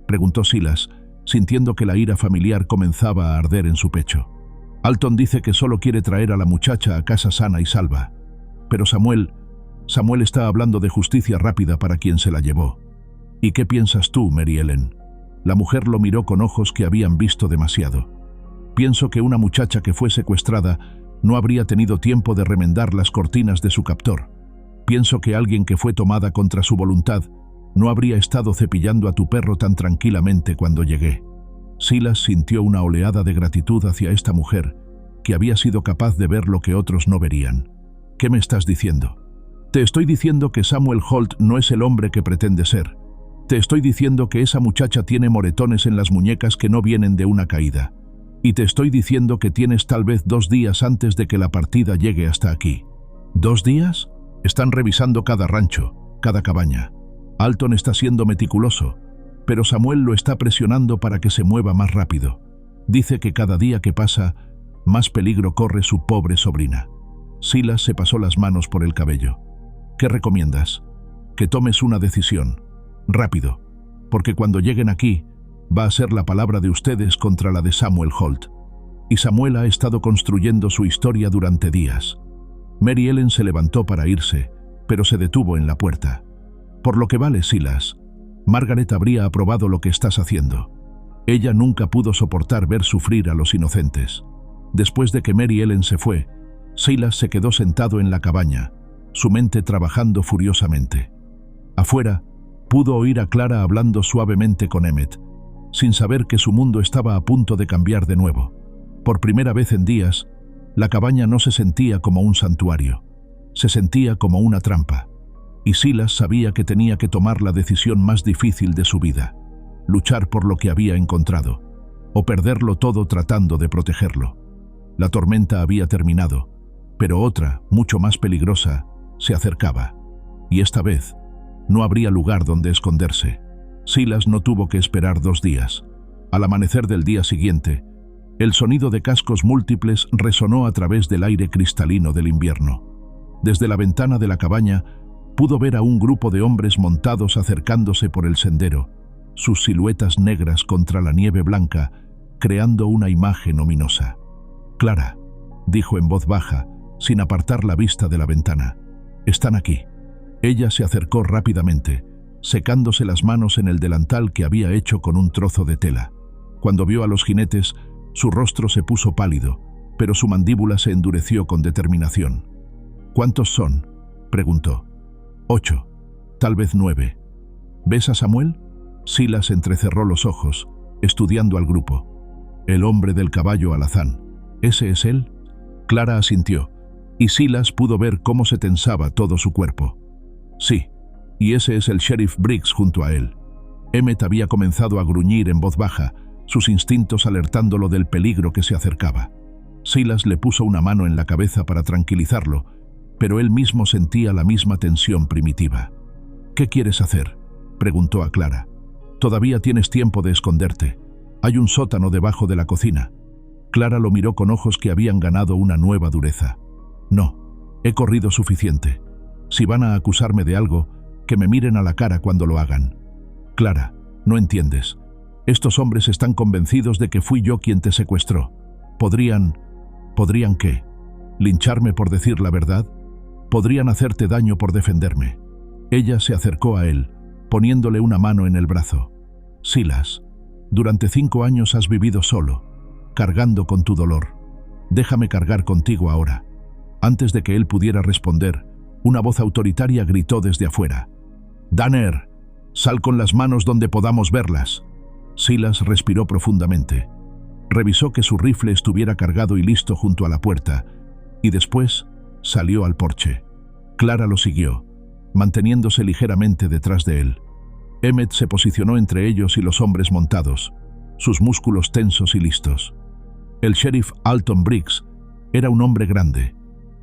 preguntó Silas, sintiendo que la ira familiar comenzaba a arder en su pecho. Alton dice que solo quiere traer a la muchacha a casa sana y salva. Pero Samuel está hablando de justicia rápida para quien se la llevó. ¿Y qué piensas tú, Mary Ellen? La mujer lo miró con ojos que habían visto demasiado. Pienso que una muchacha que fue secuestrada no habría tenido tiempo de remendar las cortinas de su captor. Pienso que alguien que fue tomada contra su voluntad no habría estado cepillando a tu perro tan tranquilamente cuando llegué. Silas sintió una oleada de gratitud hacia esta mujer, que había sido capaz de ver lo que otros no verían. ¿Qué me estás diciendo? Te estoy diciendo que Samuel Holt no es el hombre que pretende ser. Te estoy diciendo que esa muchacha tiene moretones en las muñecas que no vienen de una caída. Y te estoy diciendo que tienes tal vez 2 días antes de que la partida llegue hasta aquí. ¿2 días? Están revisando cada rancho, cada cabaña. Alton está siendo meticuloso, pero Samuel lo está presionando para que se mueva más rápido. Dice que cada día que pasa, más peligro corre su pobre sobrina. Silas se pasó las manos por el cabello. ¿Qué recomiendas? Que tomes una decisión. Rápido, porque cuando lleguen aquí, va a ser la palabra de ustedes contra la de Samuel Holt. Y Samuel ha estado construyendo su historia durante días. Mary Ellen se levantó para irse, pero se detuvo en la puerta. Por lo que vale, Silas, Margaret habría aprobado lo que estás haciendo. Ella nunca pudo soportar ver sufrir a los inocentes. Después de que Mary Ellen se fue, Silas se quedó sentado en la cabaña, su mente trabajando furiosamente. Afuera, pudo oír a Clara hablando suavemente con Emmett, sin saber que su mundo estaba a punto de cambiar de nuevo. Por primera vez en días, la cabaña no se sentía como un santuario, se sentía como una trampa. Y Silas sabía que tenía que tomar la decisión más difícil de su vida, luchar por lo que había encontrado, o perderlo todo tratando de protegerlo. La tormenta había terminado, pero otra, mucho más peligrosa, se acercaba. Y esta vez, no habría lugar donde esconderse. Silas no tuvo que esperar 2 días. Al amanecer del día siguiente, el sonido de cascos múltiples resonó a través del aire cristalino del invierno. Desde la ventana de la cabaña, pudo ver a un grupo de hombres montados acercándose por el sendero, sus siluetas negras contra la nieve blanca, creando una imagen ominosa. «Clara», dijo en voz baja, sin apartar la vista de la ventana. «Están aquí». Ella se acercó rápidamente, secándose las manos en el delantal que había hecho con un trozo de tela. Cuando vio a los jinetes, su rostro se puso pálido, pero su mandíbula se endureció con determinación. «¿Cuántos son?», preguntó. 8, tal vez 9. ¿Ves a Samuel? Silas entrecerró los ojos, estudiando al grupo. El hombre del caballo alazán. ¿Ese es él? Clara asintió, y Silas pudo ver cómo se tensaba todo su cuerpo. Sí, y ese es el sheriff Briggs junto a él. Emmett había comenzado a gruñir en voz baja, sus instintos alertándolo del peligro que se acercaba. Silas le puso una mano en la cabeza para tranquilizarlo, pero él mismo sentía la misma tensión primitiva. «¿Qué quieres hacer?», preguntó a Clara. «Todavía tienes tiempo de esconderte. Hay un sótano debajo de la cocina». Clara lo miró con ojos que habían ganado una nueva dureza. «No, he corrido suficiente. Si van a acusarme de algo, que me miren a la cara cuando lo hagan». «Clara, no entiendes. Estos hombres están convencidos de que fui yo quien te secuestró. ¿Podrían qué? ¿Lincharme por decir la verdad? Podrían hacerte daño por defenderme». Ella se acercó a él, poniéndole una mano en el brazo. «Silas, durante 5 años has vivido solo, cargando con tu dolor. Déjame cargar contigo ahora». Antes de que él pudiera responder, una voz autoritaria gritó desde afuera. «Danner, sal con las manos donde podamos verlas». Silas respiró profundamente. Revisó que su rifle estuviera cargado y listo junto a la puerta, y después salió al porche. Clara lo siguió, manteniéndose ligeramente detrás de él. Emmett se posicionó entre ellos y los hombres montados, sus músculos tensos y listos. El sheriff Alton Briggs era un hombre grande,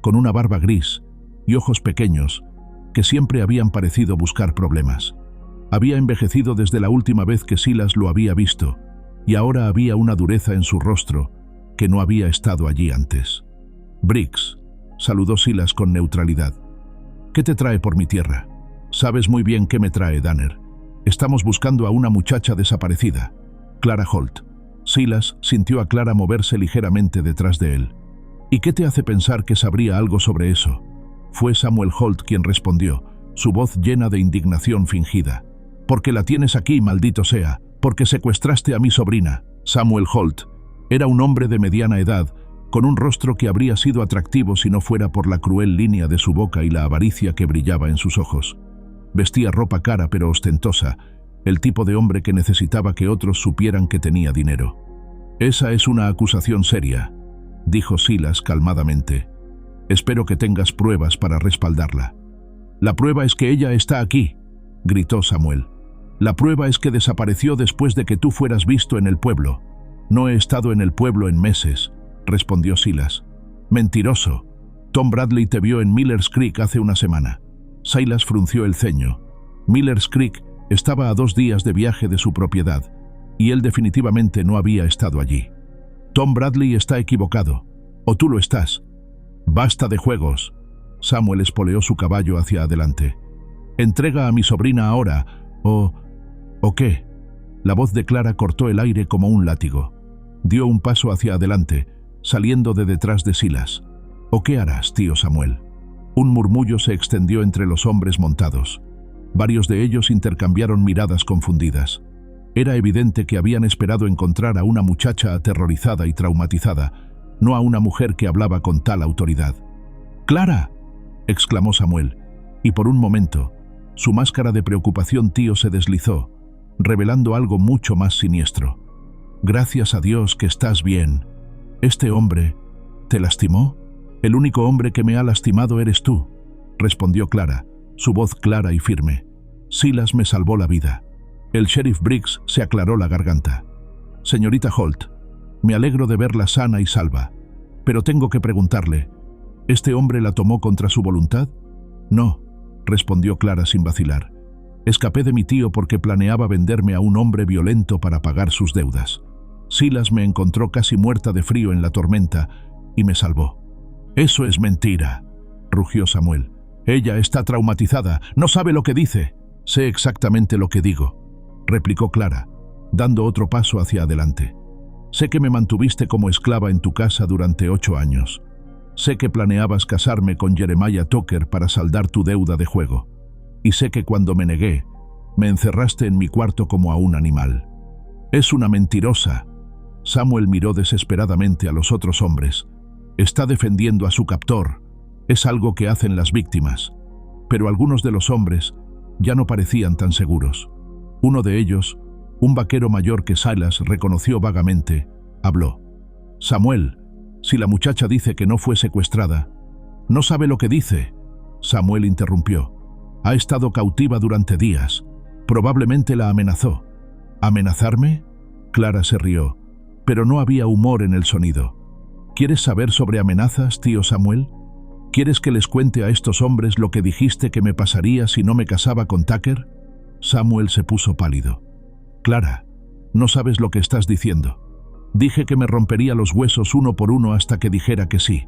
con una barba gris y ojos pequeños, que siempre habían parecido buscar problemas. Había envejecido desde la última vez que Silas lo había visto, y ahora había una dureza en su rostro que no había estado allí antes. «Briggs», saludó Silas con neutralidad. «¿Qué te trae por mi tierra?» «Sabes muy bien qué me trae, Danner. Estamos buscando a una muchacha desaparecida, Clara Holt». Silas sintió a Clara moverse ligeramente detrás de él. ¿Y qué te hace pensar que sabría algo sobre eso? Fue Samuel Holt quien respondió, su voz llena de indignación fingida. Porque la tienes aquí, maldito sea, porque secuestraste a mi sobrina. Samuel Holt era un hombre de mediana edad, con un rostro que habría sido atractivo si no fuera por la cruel línea de su boca y la avaricia que brillaba en sus ojos. Vestía ropa cara pero ostentosa, el tipo de hombre que necesitaba que otros supieran que tenía dinero. Esa es una acusación seria, dijo Silas calmadamente. Espero que tengas pruebas para respaldarla. La prueba es que ella está aquí, gritó Samuel. La prueba es que desapareció después de que tú fueras visto en el pueblo. No he estado en el pueblo en meses, respondió Silas. Mentiroso. Tom Bradley te vio en Miller's Creek hace una semana. Silas frunció el ceño. Miller's Creek estaba a 2 días de viaje de su propiedad, y él definitivamente no había estado allí. Tom Bradley está equivocado, o tú lo estás. Basta de juegos. Samuel espoleó su caballo hacia adelante. Entrega a mi sobrina ahora, ¿o qué? La voz de Clara cortó el aire como un látigo. Dio un paso hacia adelante, saliendo de detrás de Silas. ¿O qué harás, tío Samuel? Un murmullo se extendió entre los hombres montados. Varios de ellos intercambiaron miradas confundidas. Era evidente que habían esperado encontrar a una muchacha aterrorizada y traumatizada, no a una mujer que hablaba con tal autoridad. ¡Clara!, exclamó Samuel, y por un momento, su máscara de preocupación tío se deslizó, revelando algo mucho más siniestro. Gracias a Dios que estás bien. ¿Este hombre te lastimó? El único hombre que me ha lastimado eres tú, respondió Clara, su voz clara y firme. Silas me salvó la vida. El sheriff Briggs se aclaró la garganta. Señorita Holt, me alegro de verla sana y salva, pero tengo que preguntarle, ¿este hombre la tomó contra su voluntad? No, respondió Clara sin vacilar. Escapé de mi tío porque planeaba venderme a un hombre violento para pagar sus deudas. Silas me encontró casi muerta de frío en la tormenta y me salvó. Eso es mentira, rugió Samuel. Ella está traumatizada, no sabe lo que dice. Sé exactamente lo que digo, replicó Clara, dando otro paso hacia adelante. Sé que me mantuviste como esclava en tu casa durante 8 años. Sé que planeabas casarme con Jeremiah Tucker para saldar tu deuda de juego. Y sé que cuando me negué, me encerraste en mi cuarto como a un animal. Es una mentirosa. Samuel miró desesperadamente a los otros hombres. Está defendiendo a su captor. Es algo que hacen las víctimas. Pero algunos de los hombres ya no parecían tan seguros. Uno de ellos, un vaquero mayor que Silas reconoció vagamente, habló. Samuel, si la muchacha dice que no fue secuestrada, no sabe lo que dice. Samuel interrumpió. Ha estado cautiva durante días. Probablemente la amenazó. ¿Amenazarme? Clara se rió, pero no había humor en el sonido. ¿Quieres saber sobre amenazas, tío Samuel? ¿Quieres que les cuente a estos hombres lo que dijiste que me pasaría si no me casaba con Tucker? Samuel se puso pálido. Clara, no sabes lo que estás diciendo. Dije que me rompería los huesos uno por uno hasta que dijera que sí.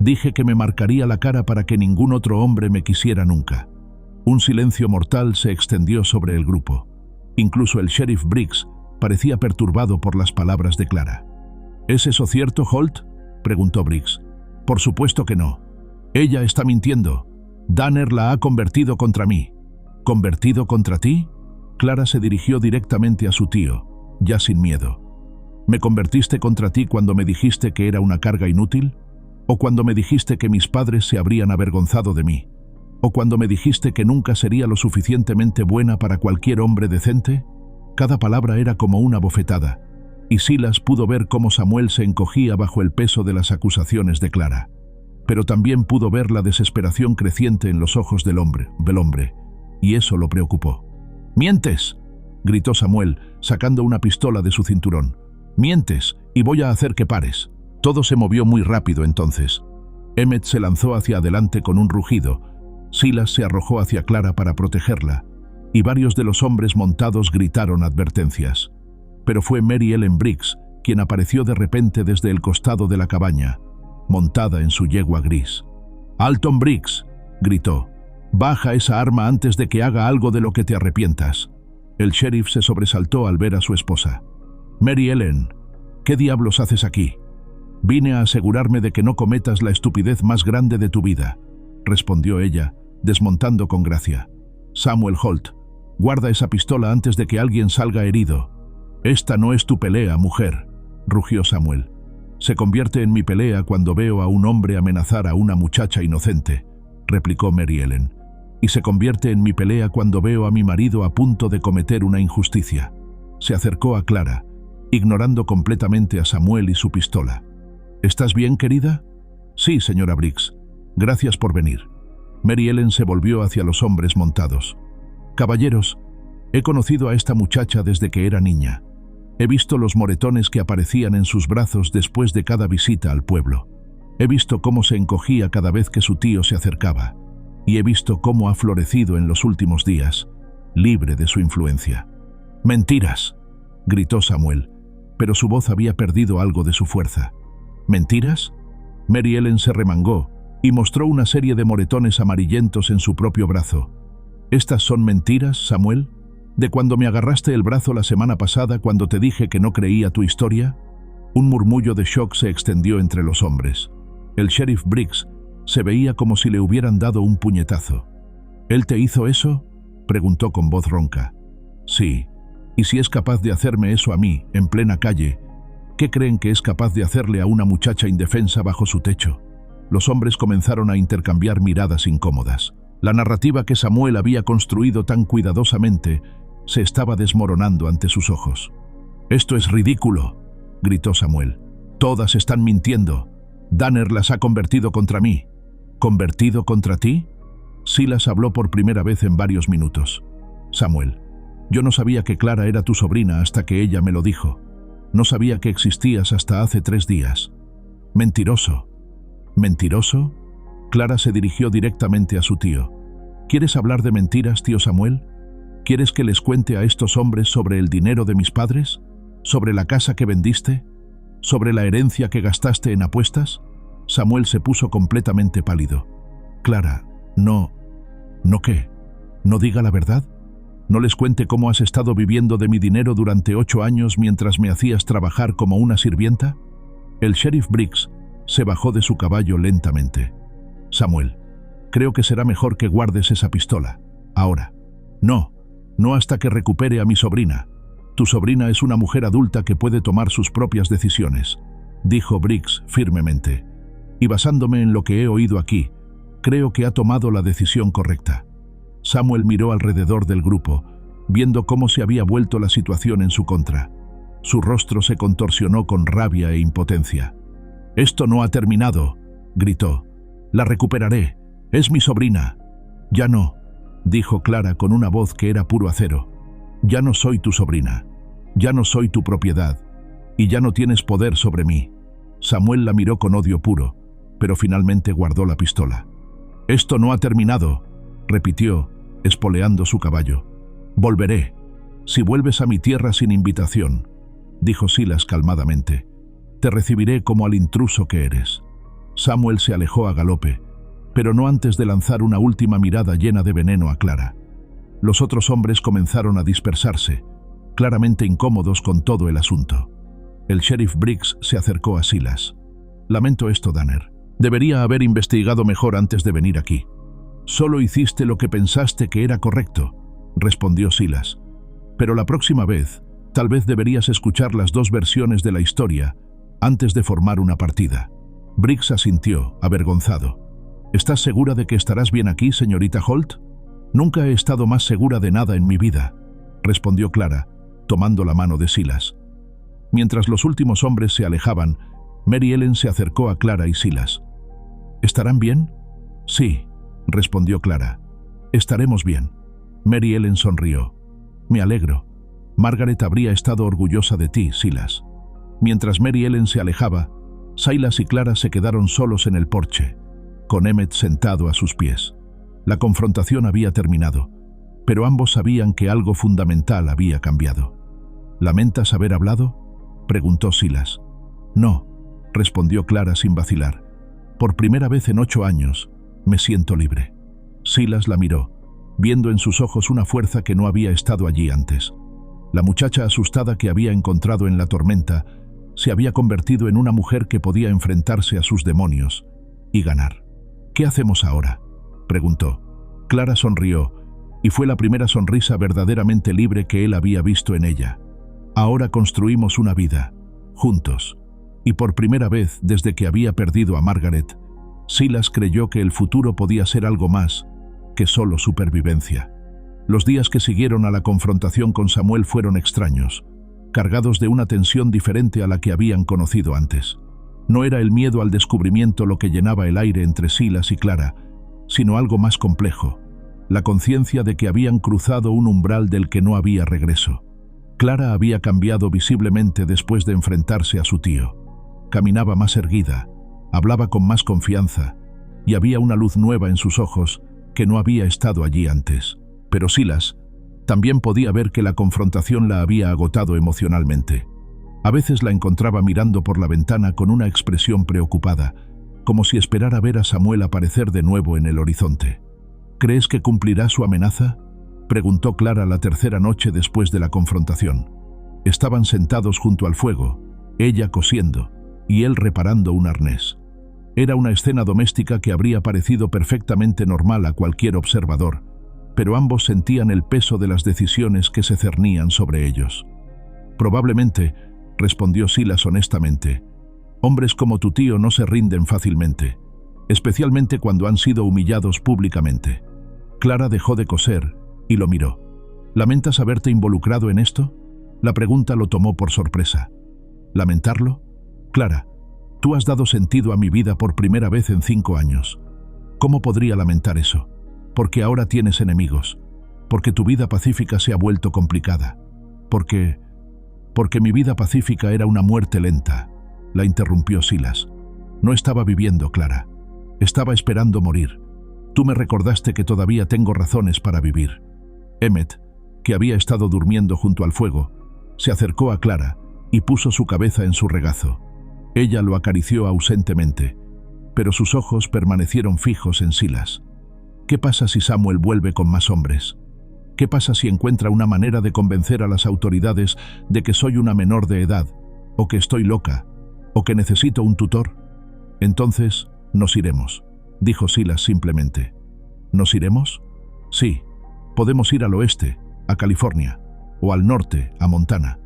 Dije que me marcaría la cara para que ningún otro hombre me quisiera nunca. Un silencio mortal se extendió sobre el grupo. Incluso el sheriff Briggs parecía perturbado por las palabras de Clara. ¿Es eso cierto, Holt?, preguntó Briggs. Por supuesto que no. Ella está mintiendo. Danner la ha convertido contra mí. ¿Convertido contra ti? Clara se dirigió directamente a su tío, ya sin miedo. ¿Me convertiste contra ti cuando me dijiste que era una carga inútil? ¿O cuando me dijiste que mis padres se habrían avergonzado de mí? ¿O cuando me dijiste que nunca sería lo suficientemente buena para cualquier hombre decente? Cada palabra era como una bofetada, y Silas pudo ver cómo Samuel se encogía bajo el peso de las acusaciones de Clara. Pero también pudo ver la desesperación creciente en los ojos del hombre, y eso lo preocupó. «¡Mientes!», gritó Samuel, sacando una pistola de su cinturón. «¡Mientes, y voy a hacer que pares!». Todo se movió muy rápido entonces. Emmett se lanzó hacia adelante con un rugido. Silas se arrojó hacia Clara para protegerla, y varios de los hombres montados gritaron advertencias. Pero fue Mary Ellen Briggs quien apareció de repente desde el costado de la cabaña, montada en su yegua gris. «Alton Briggs», gritó, «baja esa arma antes de que haga algo de lo que te arrepientas». El sheriff se sobresaltó al ver a su esposa. «Mary Ellen», ¿Qué diablos haces aquí? Vine a asegurarme de que no cometas la estupidez más grande de tu vida, respondió ella, desmontando con gracia. Samuel Holt, guarda esa pistola antes de que alguien salga herido. Esta no es tu pelea, mujer, rugió Samuel. Se convierte en mi pelea cuando veo a un hombre amenazar a una muchacha inocente, replicó Mary Ellen. Y se convierte en mi pelea cuando veo a mi marido a punto de cometer una injusticia. Se acercó a Clara, ignorando completamente a Samuel y su pistola. ¿Estás bien, querida? Sí, señora Briggs. Gracias por venir. Mary Ellen se volvió hacia los hombres montados. Caballeros, he conocido a esta muchacha desde que era niña. He visto los moretones que aparecían en sus brazos después de cada visita al pueblo. He visto cómo se encogía cada vez que su tío se acercaba. Y he visto cómo ha florecido en los últimos días, libre de su influencia. «¡Mentiras!», gritó Samuel, pero su voz había perdido algo de su fuerza. «¿Mentiras?». Mary Ellen se remangó y mostró una serie de moretones amarillentos en su propio brazo. «¿Estas son mentiras, Samuel? ¿De cuando me agarraste el brazo la semana pasada cuando te dije que no creía tu historia?». Un murmullo de shock se extendió entre los hombres. El sheriff Briggs se veía como si le hubieran dado un puñetazo. «¿Él te hizo eso?», preguntó con voz ronca. «Sí, y si es capaz de hacerme eso a mí, en plena calle, ¿qué creen que es capaz de hacerle a una muchacha indefensa bajo su techo?». Los hombres comenzaron a intercambiar miradas incómodas. La narrativa que Samuel había construido tan cuidadosamente se estaba desmoronando ante sus ojos. «Esto es ridículo», gritó Samuel. «Todas están mintiendo. Danner las ha convertido contra mí». «¿Convertido contra ti?». Silas habló por primera vez en varios minutos. «Samuel, yo no sabía que Clara era tu sobrina hasta que ella me lo dijo. No sabía que existías hasta hace 3 días. Mentiroso». «¿Mentiroso?». Clara se dirigió directamente a su tío. «¿Quieres hablar de mentiras, tío Samuel? ¿Quieres que les cuente a estos hombres sobre el dinero de mis padres? ¿Sobre la casa que vendiste? ¿Sobre la herencia que gastaste en apuestas?». Samuel se puso completamente pálido. «Clara, ¿no qué? ¿No diga la verdad? ¿No les cuente cómo has estado viviendo de mi dinero durante 8 años mientras me hacías trabajar como una sirvienta?». El sheriff Briggs se bajó de su caballo lentamente. «Samuel, creo que será mejor que guardes esa pistola. Ahora. No hasta que recupere a mi sobrina. Tu sobrina es una mujer adulta que puede tomar sus propias decisiones», dijo Briggs firmemente. «Y basándome en lo que he oído aquí, creo que ha tomado la decisión correcta». Samuel miró alrededor del grupo, viendo cómo se había vuelto la situación en su contra. Su rostro se contorsionó con rabia e impotencia. «Esto no ha terminado», gritó. «La recuperaré. Es mi sobrina». «Ya no», dijo Clara con una voz que era puro acero. «Ya no soy tu sobrina. Ya no soy tu propiedad. Y ya no tienes poder sobre mí». Samuel la miró con odio puro, pero finalmente guardó la pistola. «Esto no ha terminado», repitió, espoleando su caballo. «Volveré. Si vuelves a mi tierra sin invitación», dijo Silas calmadamente, «te recibiré como al intruso que eres». Samuel se alejó a galope, pero no antes de lanzar una última mirada llena de veneno a Clara. Los otros hombres comenzaron a dispersarse, claramente incómodos con todo el asunto. El sheriff Briggs se acercó a Silas. «Lamento esto, Danner. Debería haber investigado mejor antes de venir aquí». «Solo hiciste lo que pensaste que era correcto», respondió Silas. «Pero la próxima vez, tal vez deberías escuchar las 2 versiones de la historia antes de formar una partida». Briggs asintió, avergonzado. «¿Estás segura de que estarás bien aquí, señorita Holt?». «Nunca he estado más segura de nada en mi vida», respondió Clara, tomando la mano de Silas. Mientras los últimos hombres se alejaban, Mary Ellen se acercó a Clara y Silas. «¿Estarán bien?». «Sí», respondió Clara. «Estaremos bien». Mary Ellen sonrió. «Me alegro. Margaret habría estado orgullosa de ti, Silas». Mientras Mary Ellen se alejaba, Silas y Clara se quedaron solos en el porche, con Emmett sentado a sus pies. La confrontación había terminado, pero ambos sabían que algo fundamental había cambiado. «¿Lamentas haber hablado?», preguntó Silas. «No», respondió Clara sin vacilar. «Por primera vez en 8 años, me siento libre». Silas la miró, viendo en sus ojos una fuerza que no había estado allí antes. La muchacha asustada que había encontrado en la tormenta Se había convertido en una mujer que podía enfrentarse a sus demonios y ganar. «¿Qué hacemos ahora?», preguntó. Clara sonrió, y fue la primera sonrisa verdaderamente libre que él había visto en ella. «Ahora construimos una vida, juntos». Y por primera vez desde que había perdido a Margaret, Silas creyó que el futuro podía ser algo más que solo supervivencia. Los días que siguieron a la confrontación con Samuel fueron extraños, cargados de una tensión diferente a la que habían conocido antes. No era el miedo al descubrimiento lo que llenaba el aire entre Silas y Clara, sino algo más complejo, la conciencia de que habían cruzado un umbral del que no había regreso. Clara había cambiado visiblemente después de enfrentarse a su tío. Caminaba más erguida, hablaba con más confianza, y había una luz nueva en sus ojos que no había estado allí antes. Pero Silas también podía ver que la confrontación la había agotado emocionalmente. A veces la encontraba mirando por la ventana con una expresión preocupada, como si esperara ver a Samuel aparecer de nuevo en el horizonte. «¿Crees que cumplirá su amenaza?», preguntó Clara la tercera noche después de la confrontación. Estaban sentados junto al fuego, ella cosiendo y él reparando un arnés. Era una escena doméstica que habría parecido perfectamente normal a cualquier observador, pero ambos sentían el peso de las decisiones que se cernían sobre ellos. «Probablemente», respondió Silas honestamente. «Hombres como tu tío no se rinden fácilmente, especialmente cuando han sido humillados públicamente». Clara dejó de coser y lo miró. «¿Lamentas haberte involucrado en esto?». La pregunta lo tomó por sorpresa. «¿Lamentarlo? Clara, tú has dado sentido a mi vida por primera vez en 5 años. ¿Cómo podría lamentar eso? Porque ahora tienes enemigos, porque tu vida pacífica se ha vuelto complicada, porque mi vida pacífica era una muerte lenta», la interrumpió Silas. «No estaba viviendo, Clara. Estaba esperando morir. Tú me recordaste que todavía tengo razones para vivir». Emmet, que había estado durmiendo junto al fuego, se acercó a Clara y puso su cabeza en su regazo. Ella lo acarició ausentemente, pero sus ojos permanecieron fijos en Silas. «¿Qué pasa si Samuel vuelve con más hombres? ¿Qué pasa si encuentra una manera de convencer a las autoridades de que soy una menor de edad, o que estoy loca, o que necesito un tutor? Entonces nos iremos», dijo Silas simplemente. «¿Nos iremos?» «Sí. Podemos ir al oeste, a California, o al norte, a Montana.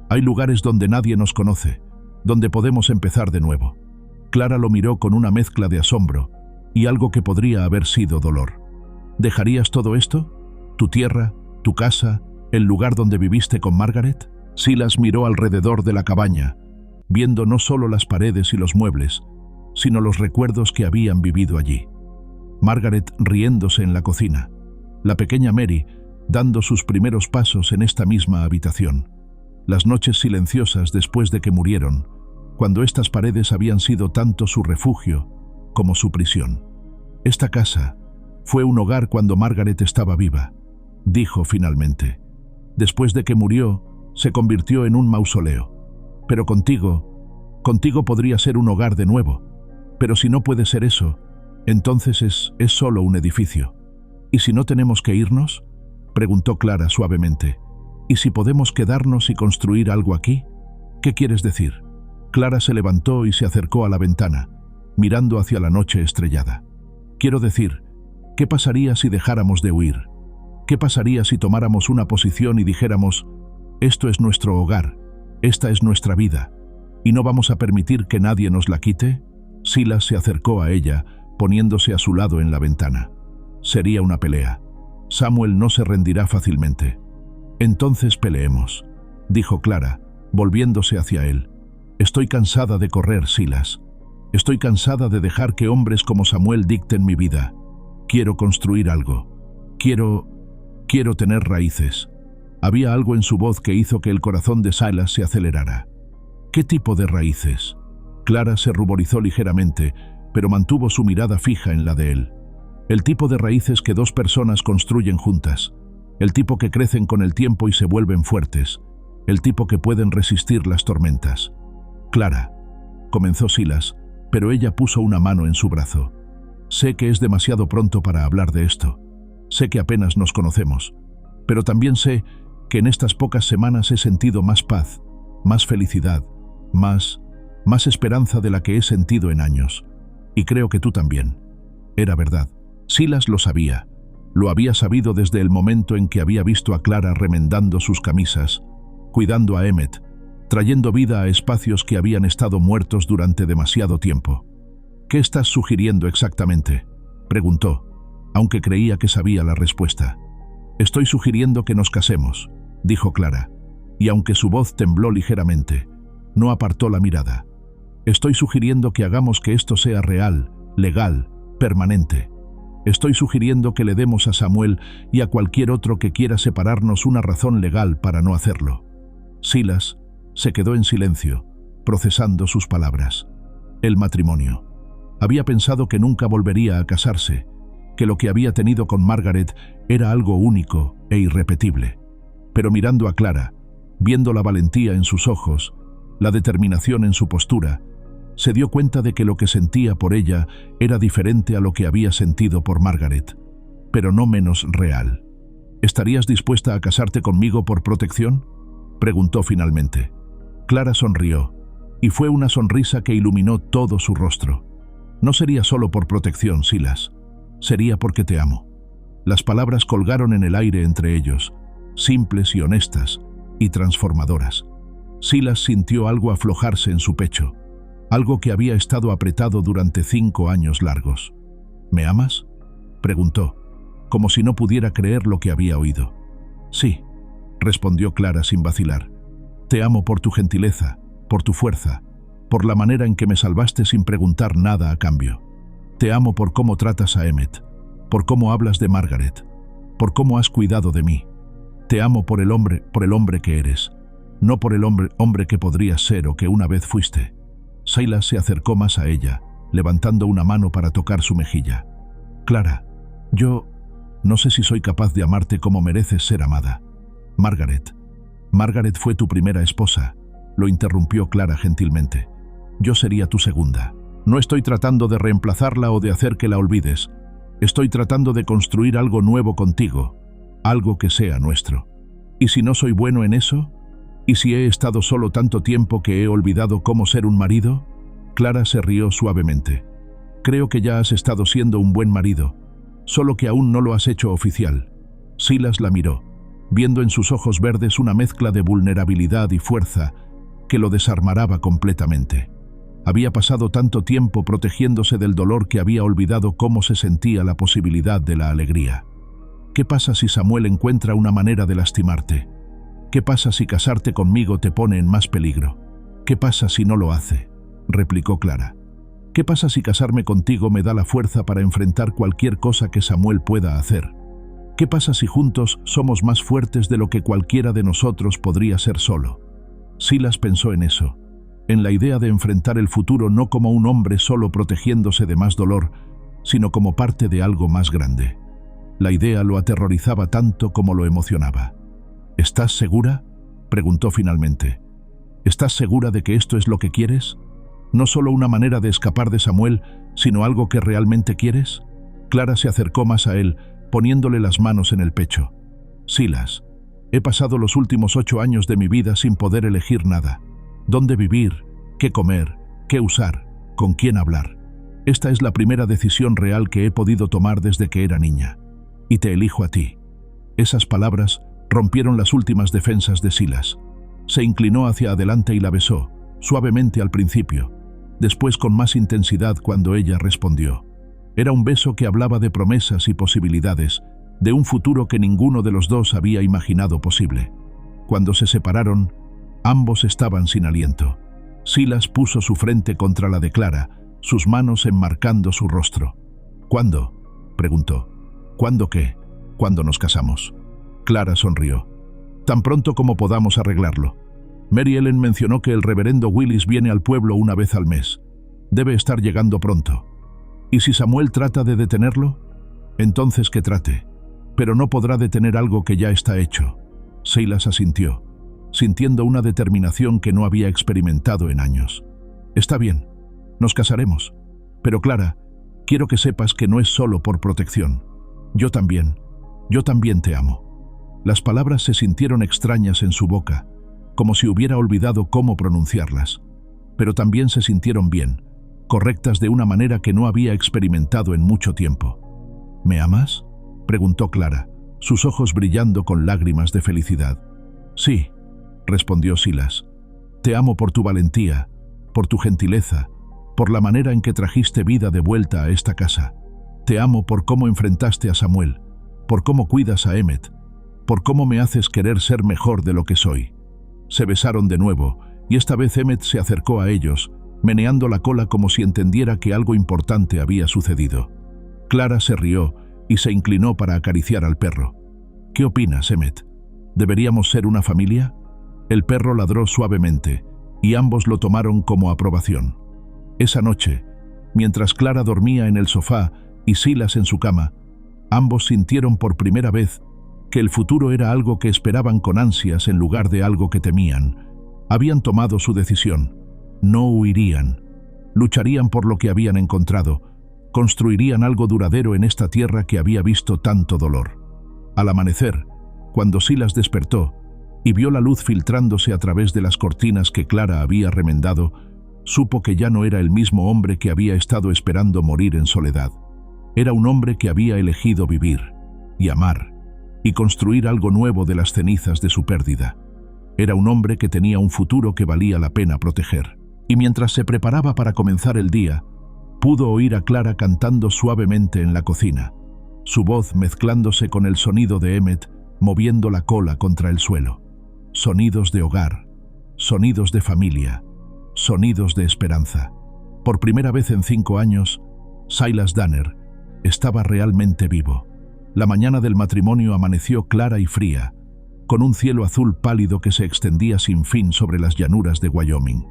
Hay lugares donde nadie nos conoce, donde podemos empezar de nuevo». Clara lo miró con una mezcla de asombro y algo que podría haber sido dolor. «¿Dejarías todo esto? ¿Tu tierra, tu casa, el lugar donde viviste con Margaret?». Silas miró alrededor de la cabaña, viendo no solo las paredes y los muebles, sino los recuerdos que habían vivido allí. Margaret riéndose en la cocina, la pequeña Mary dando sus primeros pasos en esta misma habitación, las noches silenciosas después de que murieron, cuando estas paredes habían sido tanto su refugio como su prisión. «Esta casa fue un hogar cuando Margaret estaba viva», dijo finalmente. «Después de que murió, se convirtió en un mausoleo. Pero contigo podría ser un hogar de nuevo. Pero si no puede ser eso, entonces es solo un edificio». «¿Y si no tenemos que irnos?», preguntó Clara suavemente. «¿Y si podemos quedarnos y construir algo aquí?». «¿Qué quieres decir?». Clara se levantó y se acercó a la ventana, mirando hacia la noche estrellada. «Quiero decir, ¿qué pasaría si dejáramos de huir? ¿Qué pasaría si tomáramos una posición y dijéramos, esto es nuestro hogar, esta es nuestra vida, y no vamos a permitir que nadie nos la quite?» Silas se acercó a ella, poniéndose a su lado en la ventana. «Sería una pelea. Samuel no se rendirá fácilmente». «Entonces peleemos», dijo Clara, volviéndose hacia él. «Estoy cansada de correr, Silas. Estoy cansada de dejar que hombres como Samuel dicten mi vida. Quiero construir algo. Quiero tener raíces». Había algo en su voz que hizo que el corazón de Silas se acelerara. «¿Qué tipo de raíces?». Clara se ruborizó ligeramente, pero mantuvo su mirada fija en la de él. «El tipo de raíces que 2 personas construyen juntas. El tipo que crecen con el tiempo y se vuelven fuertes. El tipo que pueden resistir las tormentas». «Clara», comenzó Silas, pero ella puso una mano en su brazo. «Sé que es demasiado pronto para hablar de esto. Sé que apenas nos conocemos. Pero también sé que en estas pocas semanas he sentido más paz, más felicidad, Más esperanza de la que he sentido en años. Y creo que tú también. Era verdad. Silas lo sabía. Lo había sabido desde el momento en que había visto a Clara remendando sus camisas, cuidando a Emmett, trayendo vida a espacios que habían estado muertos durante demasiado tiempo. «¿Qué estás sugiriendo exactamente?», preguntó, aunque creía que sabía la respuesta. «Estoy sugiriendo que nos casemos», dijo Clara, y aunque su voz tembló ligeramente, no apartó la mirada. «Estoy sugiriendo que hagamos que esto sea real, legal, permanente. Estoy sugiriendo que le demos a Samuel y a cualquier otro que quiera separarnos una razón legal para no hacerlo». Silas se quedó en silencio, procesando sus palabras. El matrimonio. Había pensado que nunca volvería a casarse, que lo que había tenido con Margaret era algo único e irrepetible. Pero mirando a Clara, viendo la valentía en sus ojos, la determinación en su postura, se dio cuenta de que lo que sentía por ella era diferente a lo que había sentido por Margaret, pero no menos real. «¿Estarías dispuesta a casarte conmigo por protección?», preguntó finalmente. Clara sonrió, y fue una sonrisa que iluminó todo su rostro. «No sería solo por protección, Silas. Sería porque te amo». Las palabras colgaron en el aire entre ellos, simples y honestas, y transformadoras. Silas sintió algo aflojarse en su pecho, algo que había estado apretado durante 5 años largos. «¿Me amas?», preguntó, como si no pudiera creer lo que había oído. «Sí», respondió Clara sin vacilar. «Te amo por tu gentileza, por tu fuerza, por la manera en que me salvaste sin preguntar nada a cambio. Te amo por cómo tratas a Emmett, por cómo hablas de Margaret, por cómo has cuidado de mí. Te amo por el hombre que eres, no por el hombre que podrías ser o que una vez fuiste». Silas se acercó más a ella, levantando una mano para tocar su mejilla. «Clara, yo no sé si soy capaz de amarte como mereces ser amada. Margaret fue tu primera esposa», lo interrumpió Clara gentilmente. «Yo sería tu segunda. No estoy tratando de reemplazarla o de hacer que la olvides. Estoy tratando de construir algo nuevo contigo, algo que sea nuestro. ¿Y si no soy bueno en eso? ¿Y si he estado solo tanto tiempo que he olvidado cómo ser un marido?». Clara se rió suavemente. «Creo que ya has estado siendo un buen marido, solo que aún no lo has hecho oficial». Silas la miró, viendo en sus ojos verdes una mezcla de vulnerabilidad y fuerza que lo desarmaraba completamente. Había pasado tanto tiempo protegiéndose del dolor que había olvidado cómo se sentía la posibilidad de la alegría. «¿Qué pasa si Samuel encuentra una manera de lastimarte? ¿Qué pasa si casarte conmigo te pone en más peligro? ¿Qué pasa si no lo hace?», replicó Clara. «¿Qué pasa si casarme contigo me da la fuerza para enfrentar cualquier cosa que Samuel pueda hacer? ¿Qué pasa si juntos somos más fuertes de lo que cualquiera de nosotros podría ser solo?». Silas pensó en eso, en la idea de enfrentar el futuro no como un hombre solo protegiéndose de más dolor, sino como parte de algo más grande. La idea lo aterrorizaba tanto como lo emocionaba. «¿Estás segura?», preguntó finalmente. «¿Estás segura de que esto es lo que quieres? ¿No solo una manera de escapar de Samuel, sino algo que realmente quieres?». Clara se acercó más a él, poniéndole las manos en el pecho. «Silas, he pasado los últimos 8 años de mi vida sin poder elegir nada. Dónde vivir, qué comer, qué usar, con quién hablar. Esta es la primera decisión real que he podido tomar desde que era niña. Y te elijo a ti». Esas palabras rompieron las últimas defensas de Silas. Se inclinó hacia adelante y la besó, suavemente al principio, después con más intensidad cuando ella respondió. Era un beso que hablaba de promesas y posibilidades, de un futuro que ninguno de los dos había imaginado posible. Cuando se separaron, ambos estaban sin aliento. Silas puso su frente contra la de Clara, sus manos enmarcando su rostro. «¿Cuándo?», preguntó. «¿Cuándo qué?». «¿Cuándo nos casamos?». Clara sonrió. «Tan pronto como podamos arreglarlo. Mary Ellen mencionó que el reverendo Willis viene al pueblo una vez al mes. Debe estar llegando pronto. ¿Y si Samuel trata de detenerlo? Entonces que trate. Pero no podrá detener algo que ya está hecho». Silas asintió, sintiendo una determinación que no había experimentado en años. «Está bien, nos casaremos. Pero Clara, quiero que sepas que no es solo por protección. Yo también te amo». Las palabras se sintieron extrañas en su boca, como si hubiera olvidado cómo pronunciarlas. pero también se sintieron bien, correctas de una manera que no había experimentado en mucho tiempo. ¿Me amas?, preguntó Clara, sus ojos brillando con lágrimas de felicidad. Sí, respondió Silas. Te amo por tu valentía, por tu gentileza, por la manera en que trajiste vida de vuelta a esta casa. Te amo por cómo enfrentaste a Samuel, por cómo cuidas a Emmett, por cómo me haces querer ser mejor de lo que soy. Se besaron de nuevo, y esta vez Emmett se acercó a ellos, meneando la cola como si entendiera que algo importante había sucedido. Clara se rió y se inclinó para acariciar al perro. ¿Qué opinas, Emmett? ¿Deberíamos ser una familia? El perro ladró suavemente, y ambos lo tomaron como aprobación. Esa noche, mientras Clara dormía en el sofá y Silas en su cama, ambos sintieron por primera vez que el futuro era algo que esperaban con ansias en lugar de algo que temían. Habían tomado su decisión. No huirían. Lucharían por lo que habían encontrado. Construirían algo duradero en esta tierra que había visto tanto dolor. Al amanecer, cuando Silas despertó y vio la luz filtrándose a través de las cortinas que Clara había remendado, supo que ya no era el mismo hombre que había estado esperando morir en soledad. Era un hombre que había elegido vivir y amar y construir algo nuevo de las cenizas de su pérdida. Era un hombre que tenía un futuro que valía la pena proteger. Y mientras se preparaba para comenzar el día, pudo oír a Clara cantando suavemente en la cocina, su voz mezclándose con el sonido de Emmett moviendo la cola contra el suelo. Sonidos de hogar, sonidos de familia, sonidos de esperanza. Por primera vez en 5 años, Silas Danner estaba realmente vivo. La mañana del matrimonio amaneció clara y fría, con un cielo azul pálido que se extendía sin fin sobre las llanuras de Wyoming.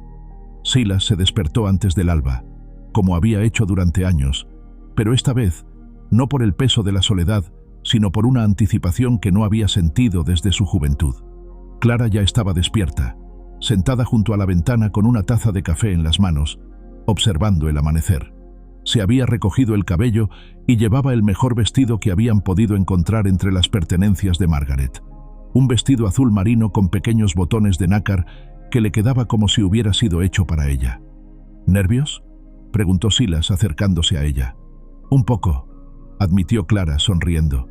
Silas se despertó antes del alba, como había hecho durante años, pero esta vez, no por el peso de la soledad, sino por una anticipación que no había sentido desde su juventud. Clara ya estaba despierta, sentada junto a la ventana con una taza de café en las manos, observando el amanecer. Se había recogido el cabello y llevaba el mejor vestido que habían podido encontrar entre las pertenencias de Margaret. Un vestido azul marino con pequeños botones de nácar que le quedaba como si hubiera sido hecho para ella. ¿Nervios?, preguntó Silas acercándose a ella. Un poco, admitió Clara sonriendo,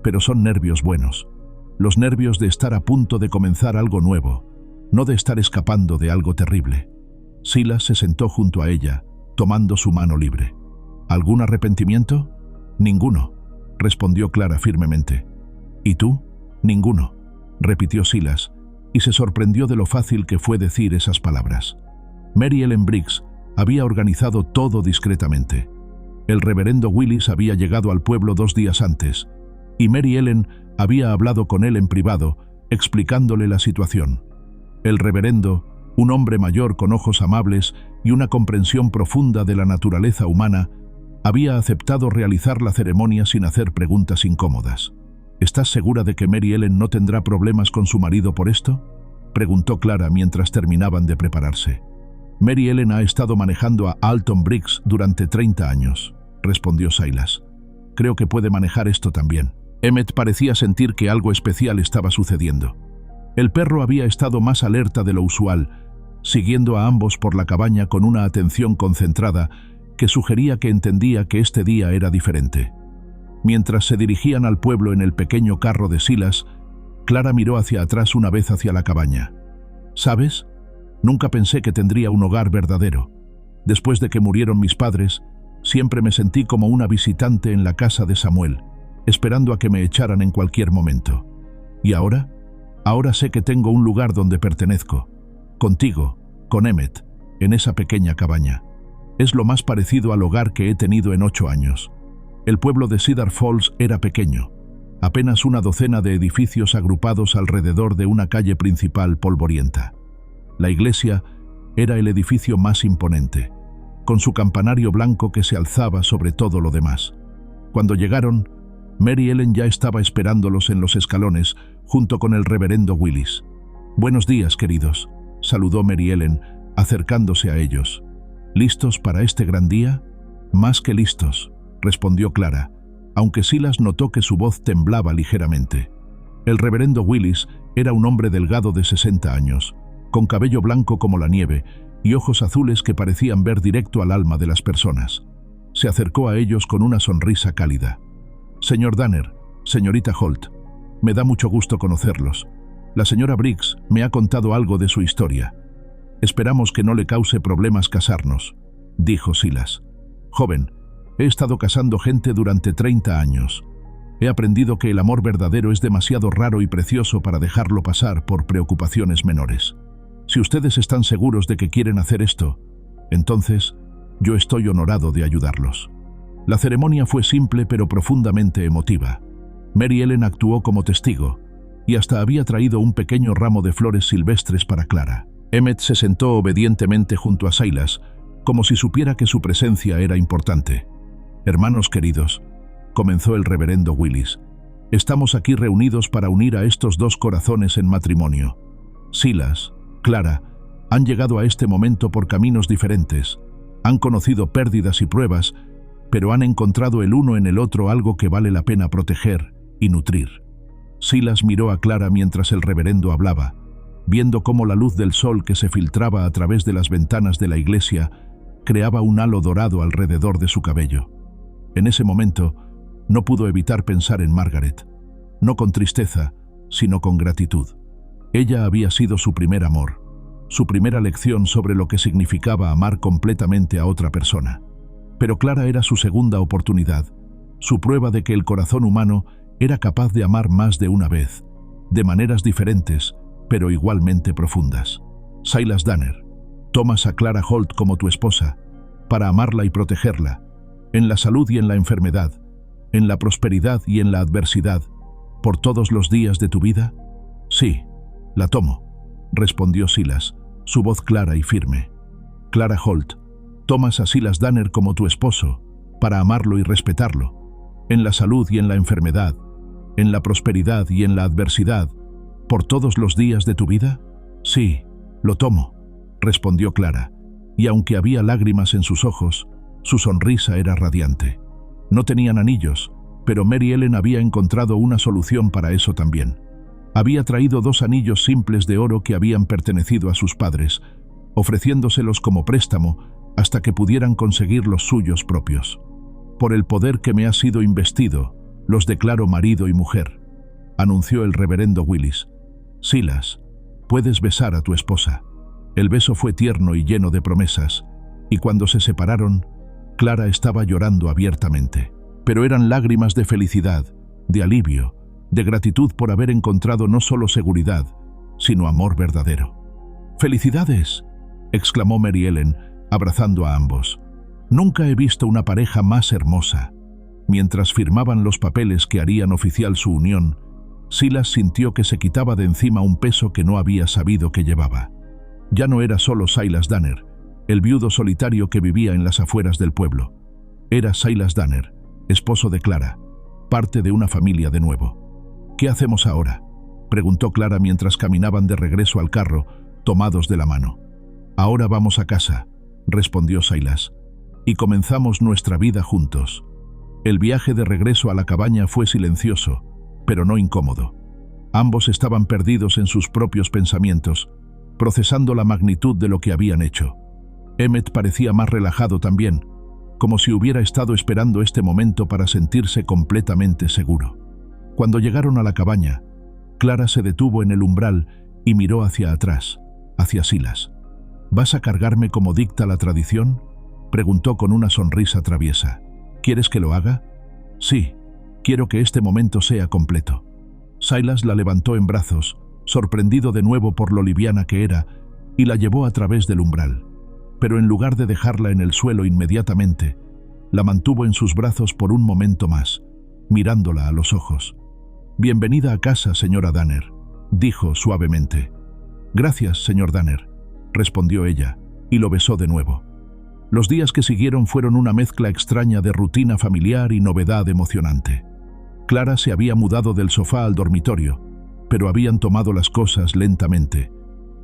pero son nervios buenos. Los nervios de estar a punto de comenzar algo nuevo, no de estar escapando de algo terrible. Silas se sentó junto a ella, tomando su mano libre. ¿Algún arrepentimiento? Ninguno, respondió Clara firmemente. ¿Y tú? Ninguno, repitió Silas, y se sorprendió de lo fácil que fue decir esas palabras. Mary Ellen Briggs había organizado todo discretamente. El reverendo Willis había llegado al pueblo 2 días antes, y Mary Ellen había hablado con él en privado, explicándole la situación. El reverendo, un hombre mayor con ojos amables y una comprensión profunda de la naturaleza humana, había aceptado realizar la ceremonia sin hacer preguntas incómodas. ¿Estás segura de que Mary Ellen no tendrá problemas con su marido por esto?, preguntó Clara mientras terminaban de prepararse. Mary Ellen ha estado manejando a Alton Briggs durante 30 años, respondió Silas. Creo que puede manejar esto también. Emmett parecía sentir que algo especial estaba sucediendo. El perro había estado más alerta de lo usual, siguiendo a ambos por la cabaña con una atención concentrada que sugería que entendía que este día era diferente. Mientras se dirigían al pueblo en el pequeño carro de Silas, Clara miró hacia atrás una vez hacia la cabaña. ¿Sabes? Nunca pensé que tendría un hogar verdadero. Después de que murieron mis padres, siempre me sentí como una visitante en la casa de Samuel, esperando a que me echaran en cualquier momento. ¿Y ahora? Ahora sé que tengo un lugar donde pertenezco. Contigo, con Emmett, en esa pequeña cabaña. Es lo más parecido al hogar que he tenido en 8 años. El pueblo de Cedar Falls era pequeño, apenas una docena de edificios agrupados alrededor de una calle principal polvorienta. La iglesia era el edificio más imponente, con su campanario blanco que se alzaba sobre todo lo demás. Cuando llegaron, Mary Ellen ya estaba esperándolos en los escalones, junto con el reverendo Willis. «Buenos días, queridos», saludó Mary Ellen, acercándose a ellos. «¿Listos para este gran día?» «Más que listos», respondió Clara, aunque Silas notó que su voz temblaba ligeramente. El reverendo Willis era un hombre delgado de 60 años, con cabello blanco como la nieve y ojos azules que parecían ver directo al alma de las personas. Se acercó a ellos con una sonrisa cálida. «Señor Danner, señorita Holt, me da mucho gusto conocerlos. La señora Briggs me ha contado algo de su historia. Esperamos que no le cause problemas casarnos», dijo Silas. «Joven, he estado casando gente durante 30 años. He aprendido que el amor verdadero es demasiado raro y precioso para dejarlo pasar por preocupaciones menores. Si ustedes están seguros de que quieren hacer esto, entonces yo estoy honorado de ayudarlos». La ceremonia fue simple pero profundamente emotiva. Mary Ellen actuó como testigo y hasta había traído un pequeño ramo de flores silvestres para Clara. Emmett se sentó obedientemente junto a Silas, como si supiera que su presencia era importante. «Hermanos queridos», comenzó el reverendo Willis, «estamos aquí reunidos para unir a estos dos corazones en matrimonio. Silas, Clara, han llegado a este momento por caminos diferentes, han conocido pérdidas y pruebas, pero han encontrado el uno en el otro algo que vale la pena proteger y nutrir». Silas miró a Clara mientras el reverendo hablaba, viendo cómo la luz del sol que se filtraba a través de las ventanas de la iglesia creaba un halo dorado alrededor de su cabello. En ese momento, no pudo evitar pensar en Margaret, no con tristeza, sino con gratitud. Ella había sido su primer amor, su primera lección sobre lo que significaba amar completamente a otra persona. Pero Clara era su segunda oportunidad, su prueba de que el corazón humano era capaz de amar más de una vez, de maneras diferentes, pero igualmente profundas. Silas Danner, tomas a Clara Holt como tu esposa, para amarla y protegerla, en la salud y en la enfermedad, en la prosperidad y en la adversidad, por todos los días de tu vida. «Sí, la tomo», respondió Silas, su voz clara y firme. «Clara Holt, tomas a Silas Danner como tu esposo, para amarlo y respetarlo, en la salud y en la enfermedad, en la prosperidad y en la adversidad, por todos los días de tu vida». «Sí, lo tomo», respondió Clara, y aunque había lágrimas en sus ojos, su sonrisa era radiante. No tenían anillos, pero Mary Ellen había encontrado una solución para eso también. Había traído 2 anillos simples de oro que habían pertenecido a sus padres, ofreciéndoselos como préstamo hasta que pudieran conseguir los suyos propios. «Por el poder que me ha sido investido, los declaro marido y mujer», anunció el reverendo Willis. «Silas, puedes besar a tu esposa». El beso fue tierno y lleno de promesas, y cuando se separaron, Clara estaba llorando abiertamente. Pero eran lágrimas de felicidad, de alivio, de gratitud por haber encontrado no solo seguridad, sino amor verdadero. «¡Felicidades!», exclamó Mary Ellen, abrazando a ambos. «Nunca he visto una pareja más hermosa». Mientras firmaban los papeles que harían oficial su unión, Silas sintió que se quitaba de encima un peso que no había sabido que llevaba. Ya no era solo Silas Danner, el viudo solitario que vivía en las afueras del pueblo. Era Silas Danner, esposo de Clara, parte de una familia de nuevo. «¿Qué hacemos ahora?», preguntó Clara mientras caminaban de regreso al carro, tomados de la mano. «Ahora vamos a casa», respondió Silas, «y comenzamos nuestra vida juntos». El viaje de regreso a la cabaña fue silencioso, pero no incómodo. Ambos estaban perdidos en sus propios pensamientos, procesando la magnitud de lo que habían hecho. Emmett parecía más relajado también, como si hubiera estado esperando este momento para sentirse completamente seguro. Cuando llegaron a la cabaña, Clara se detuvo en el umbral y miró hacia atrás, hacia Silas. «¿Vas a cargarme como dicta la tradición?», preguntó con una sonrisa traviesa. «¿Quieres que lo haga?». «Sí, quiero que este momento sea completo». Silas la levantó en brazos, sorprendido de nuevo por lo liviana que era, y la llevó a través del umbral. Pero en lugar de dejarla en el suelo inmediatamente, la mantuvo en sus brazos por un momento más, mirándola a los ojos. «Bienvenida a casa, señora Danner», dijo suavemente. «Gracias, señor Danner», respondió ella, y lo besó de nuevo. Los días que siguieron fueron una mezcla extraña de rutina familiar y novedad emocionante. Clara se había mudado del sofá al dormitorio, pero habían tomado las cosas lentamente,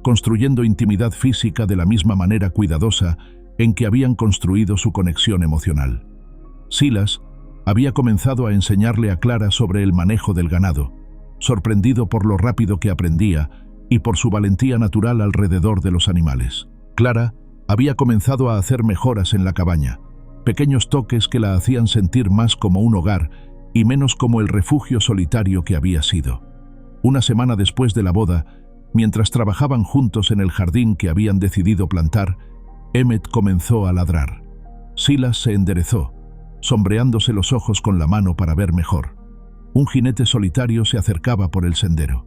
construyendo intimidad física de la misma manera cuidadosa en que habían construido su conexión emocional. Silas había comenzado a enseñarle a Clara sobre el manejo del ganado, sorprendido por lo rápido que aprendía y por su valentía natural alrededor de los animales. Clara Había comenzado a hacer mejoras en la cabaña, pequeños toques que la hacían sentir más como un hogar y menos como el refugio solitario que había sido. Una semana después de la boda, mientras trabajaban juntos en el jardín que habían decidido plantar, Emmett comenzó a ladrar. Silas se enderezó, sombreándose los ojos con la mano para ver mejor. Un jinete solitario se acercaba por el sendero.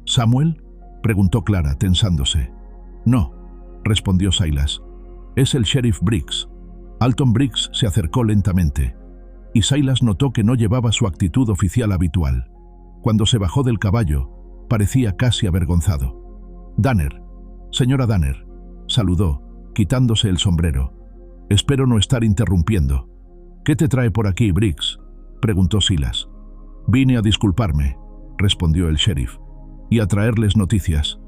¿Samuel?, preguntó Clara, tensándose. No, respondió Silas. Es el sheriff Briggs. Alton Briggs se acercó lentamente, y Silas notó que no llevaba su actitud oficial habitual. Cuando se bajó del caballo, parecía casi avergonzado. Danner, señora Danner, saludó, quitándose el sombrero. Espero no estar interrumpiendo. ¿Qué te trae por aquí, Briggs?, preguntó Silas. Vine a disculparme, respondió el sheriff, y a traerles noticias.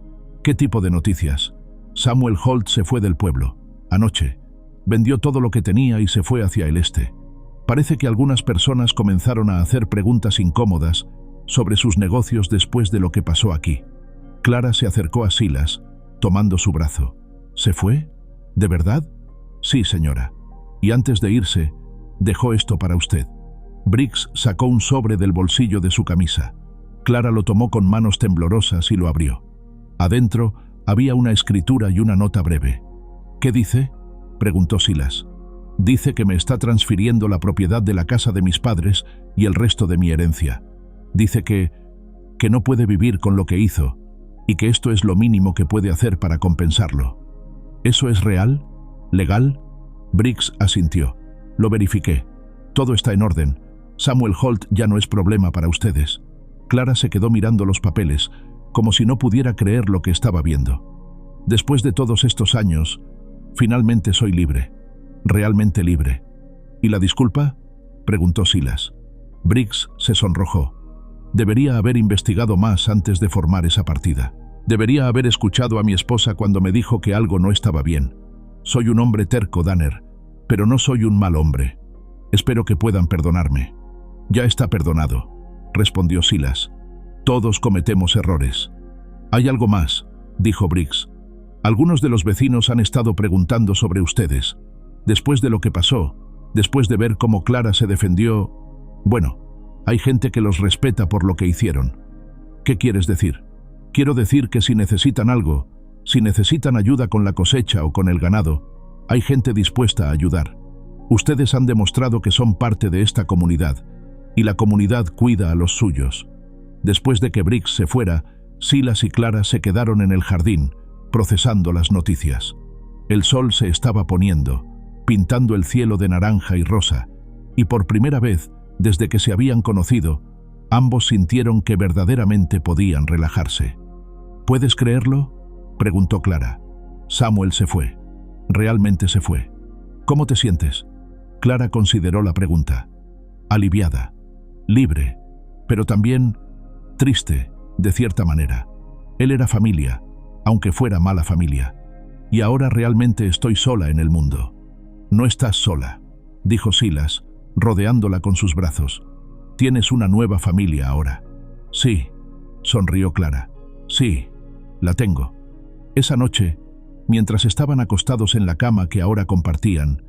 ¿Qué tipo de noticias? Samuel Holt se fue del pueblo, anoche. Vendió todo lo que tenía y se fue hacia el este. Parece que algunas personas comenzaron a hacer preguntas incómodas sobre sus negocios después de lo que pasó aquí. Clara se acercó a Silas, tomando su brazo. ¿Se fue? ¿De verdad? Sí, señora. Y antes de irse, dejó esto para usted. Briggs sacó un sobre del bolsillo de su camisa. Clara lo tomó con manos temblorosas y lo abrió. Adentro había una escritura y una nota breve. ¿Qué dice?, preguntó Silas. Dice que me está transfiriendo la propiedad de la casa de mis padres y el resto de mi herencia. Dice que no puede vivir con lo que hizo y que esto es lo mínimo que puede hacer para compensarlo. ¿Eso es real? ¿Legal? Briggs asintió. Lo verifiqué. Todo está en orden. Samuel Holt ya no es problema para ustedes. Clara se quedó mirando los papeles, como si no pudiera creer lo que estaba viendo. Después de todos estos años, finalmente soy libre. Realmente libre. ¿Y la disculpa?, preguntó Silas. Briggs se sonrojó. Debería haber investigado más antes de formar esa partida. Debería haber escuchado a mi esposa cuando me dijo que algo no estaba bien. Soy un hombre terco, Danner, pero no soy un mal hombre. Espero que puedan perdonarme. Ya está perdonado, respondió Silas. Todos cometemos errores. Hay algo más, dijo Briggs. Algunos de los vecinos han estado preguntando sobre ustedes. Después de lo que pasó, después de ver cómo Clara se defendió... Bueno, hay gente que los respeta por lo que hicieron. ¿Qué quieres decir? Quiero decir que si necesitan algo, si necesitan ayuda con la cosecha o con el ganado, hay gente dispuesta a ayudar. Ustedes han demostrado que son parte de esta comunidad, y la comunidad cuida a los suyos. Después de que Briggs se fuera, Silas y Clara se quedaron en el jardín, procesando las noticias. El sol se estaba poniendo, pintando el cielo de naranja y rosa, y por primera vez, desde que se habían conocido, ambos sintieron que verdaderamente podían relajarse. ¿Puedes creerlo?, preguntó Clara. Samuel se fue. Realmente se fue. ¿Cómo te sientes? Clara consideró la pregunta. Aliviada, libre, pero también triste, de cierta manera. Él era familia, aunque fuera mala familia. Y ahora realmente estoy sola en el mundo. No estás sola, dijo Silas, rodeándola con sus brazos. Tienes una nueva familia ahora. Sí, sonrió Clara. Sí, la tengo. Esa noche, mientras estaban acostados en la cama que ahora compartían,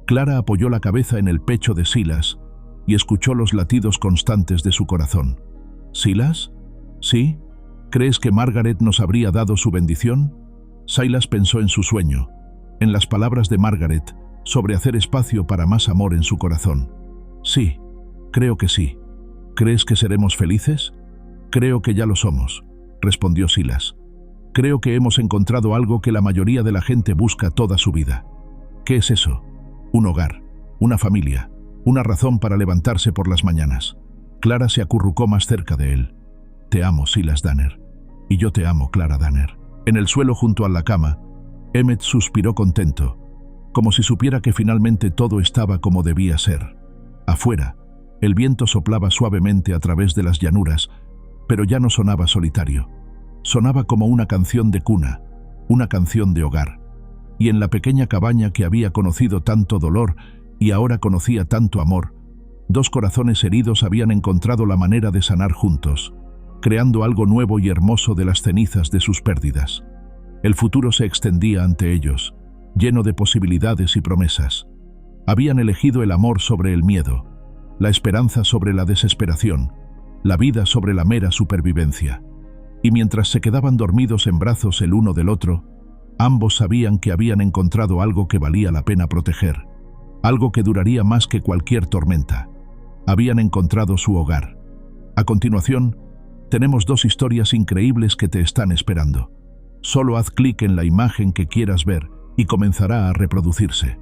Clara apoyó la cabeza en el pecho de Silas y escuchó los latidos constantes de su corazón. ¿Silas? ¿Sí? ¿Crees que Margaret nos habría dado su bendición? Silas pensó en su sueño, en las palabras de Margaret sobre hacer espacio para más amor en su corazón. Sí, creo que sí. ¿Crees que seremos felices? Creo que ya lo somos, respondió Silas. Creo que hemos encontrado algo que la mayoría de la gente busca toda su vida. ¿Qué es eso? Un hogar, una familia, una razón para levantarse por las mañanas. Clara se acurrucó más cerca de él. Te amo, Silas Danner. Y yo te amo, Clara Danner. En el suelo junto a la cama, Emmett suspiró contento, como si supiera que finalmente todo estaba como debía ser. Afuera, el viento soplaba suavemente a través de las llanuras, pero ya no sonaba solitario. Sonaba como una canción de cuna, una canción de hogar. Y en la pequeña cabaña que había conocido tanto dolor y ahora conocía tanto amor, dos corazones heridos habían encontrado la manera de sanar juntos, creando algo nuevo y hermoso de las cenizas de sus pérdidas. El futuro se extendía ante ellos, lleno de posibilidades y promesas. Habían elegido el amor sobre el miedo, la esperanza sobre la desesperación, la vida sobre la mera supervivencia. Y mientras se quedaban dormidos en brazos el uno del otro, ambos sabían que habían encontrado algo que valía la pena proteger, algo que duraría más que cualquier tormenta. Habían encontrado su hogar. A continuación, tenemos dos historias increíbles que te están esperando. Solo haz clic en la imagen que quieras ver y comenzará a reproducirse.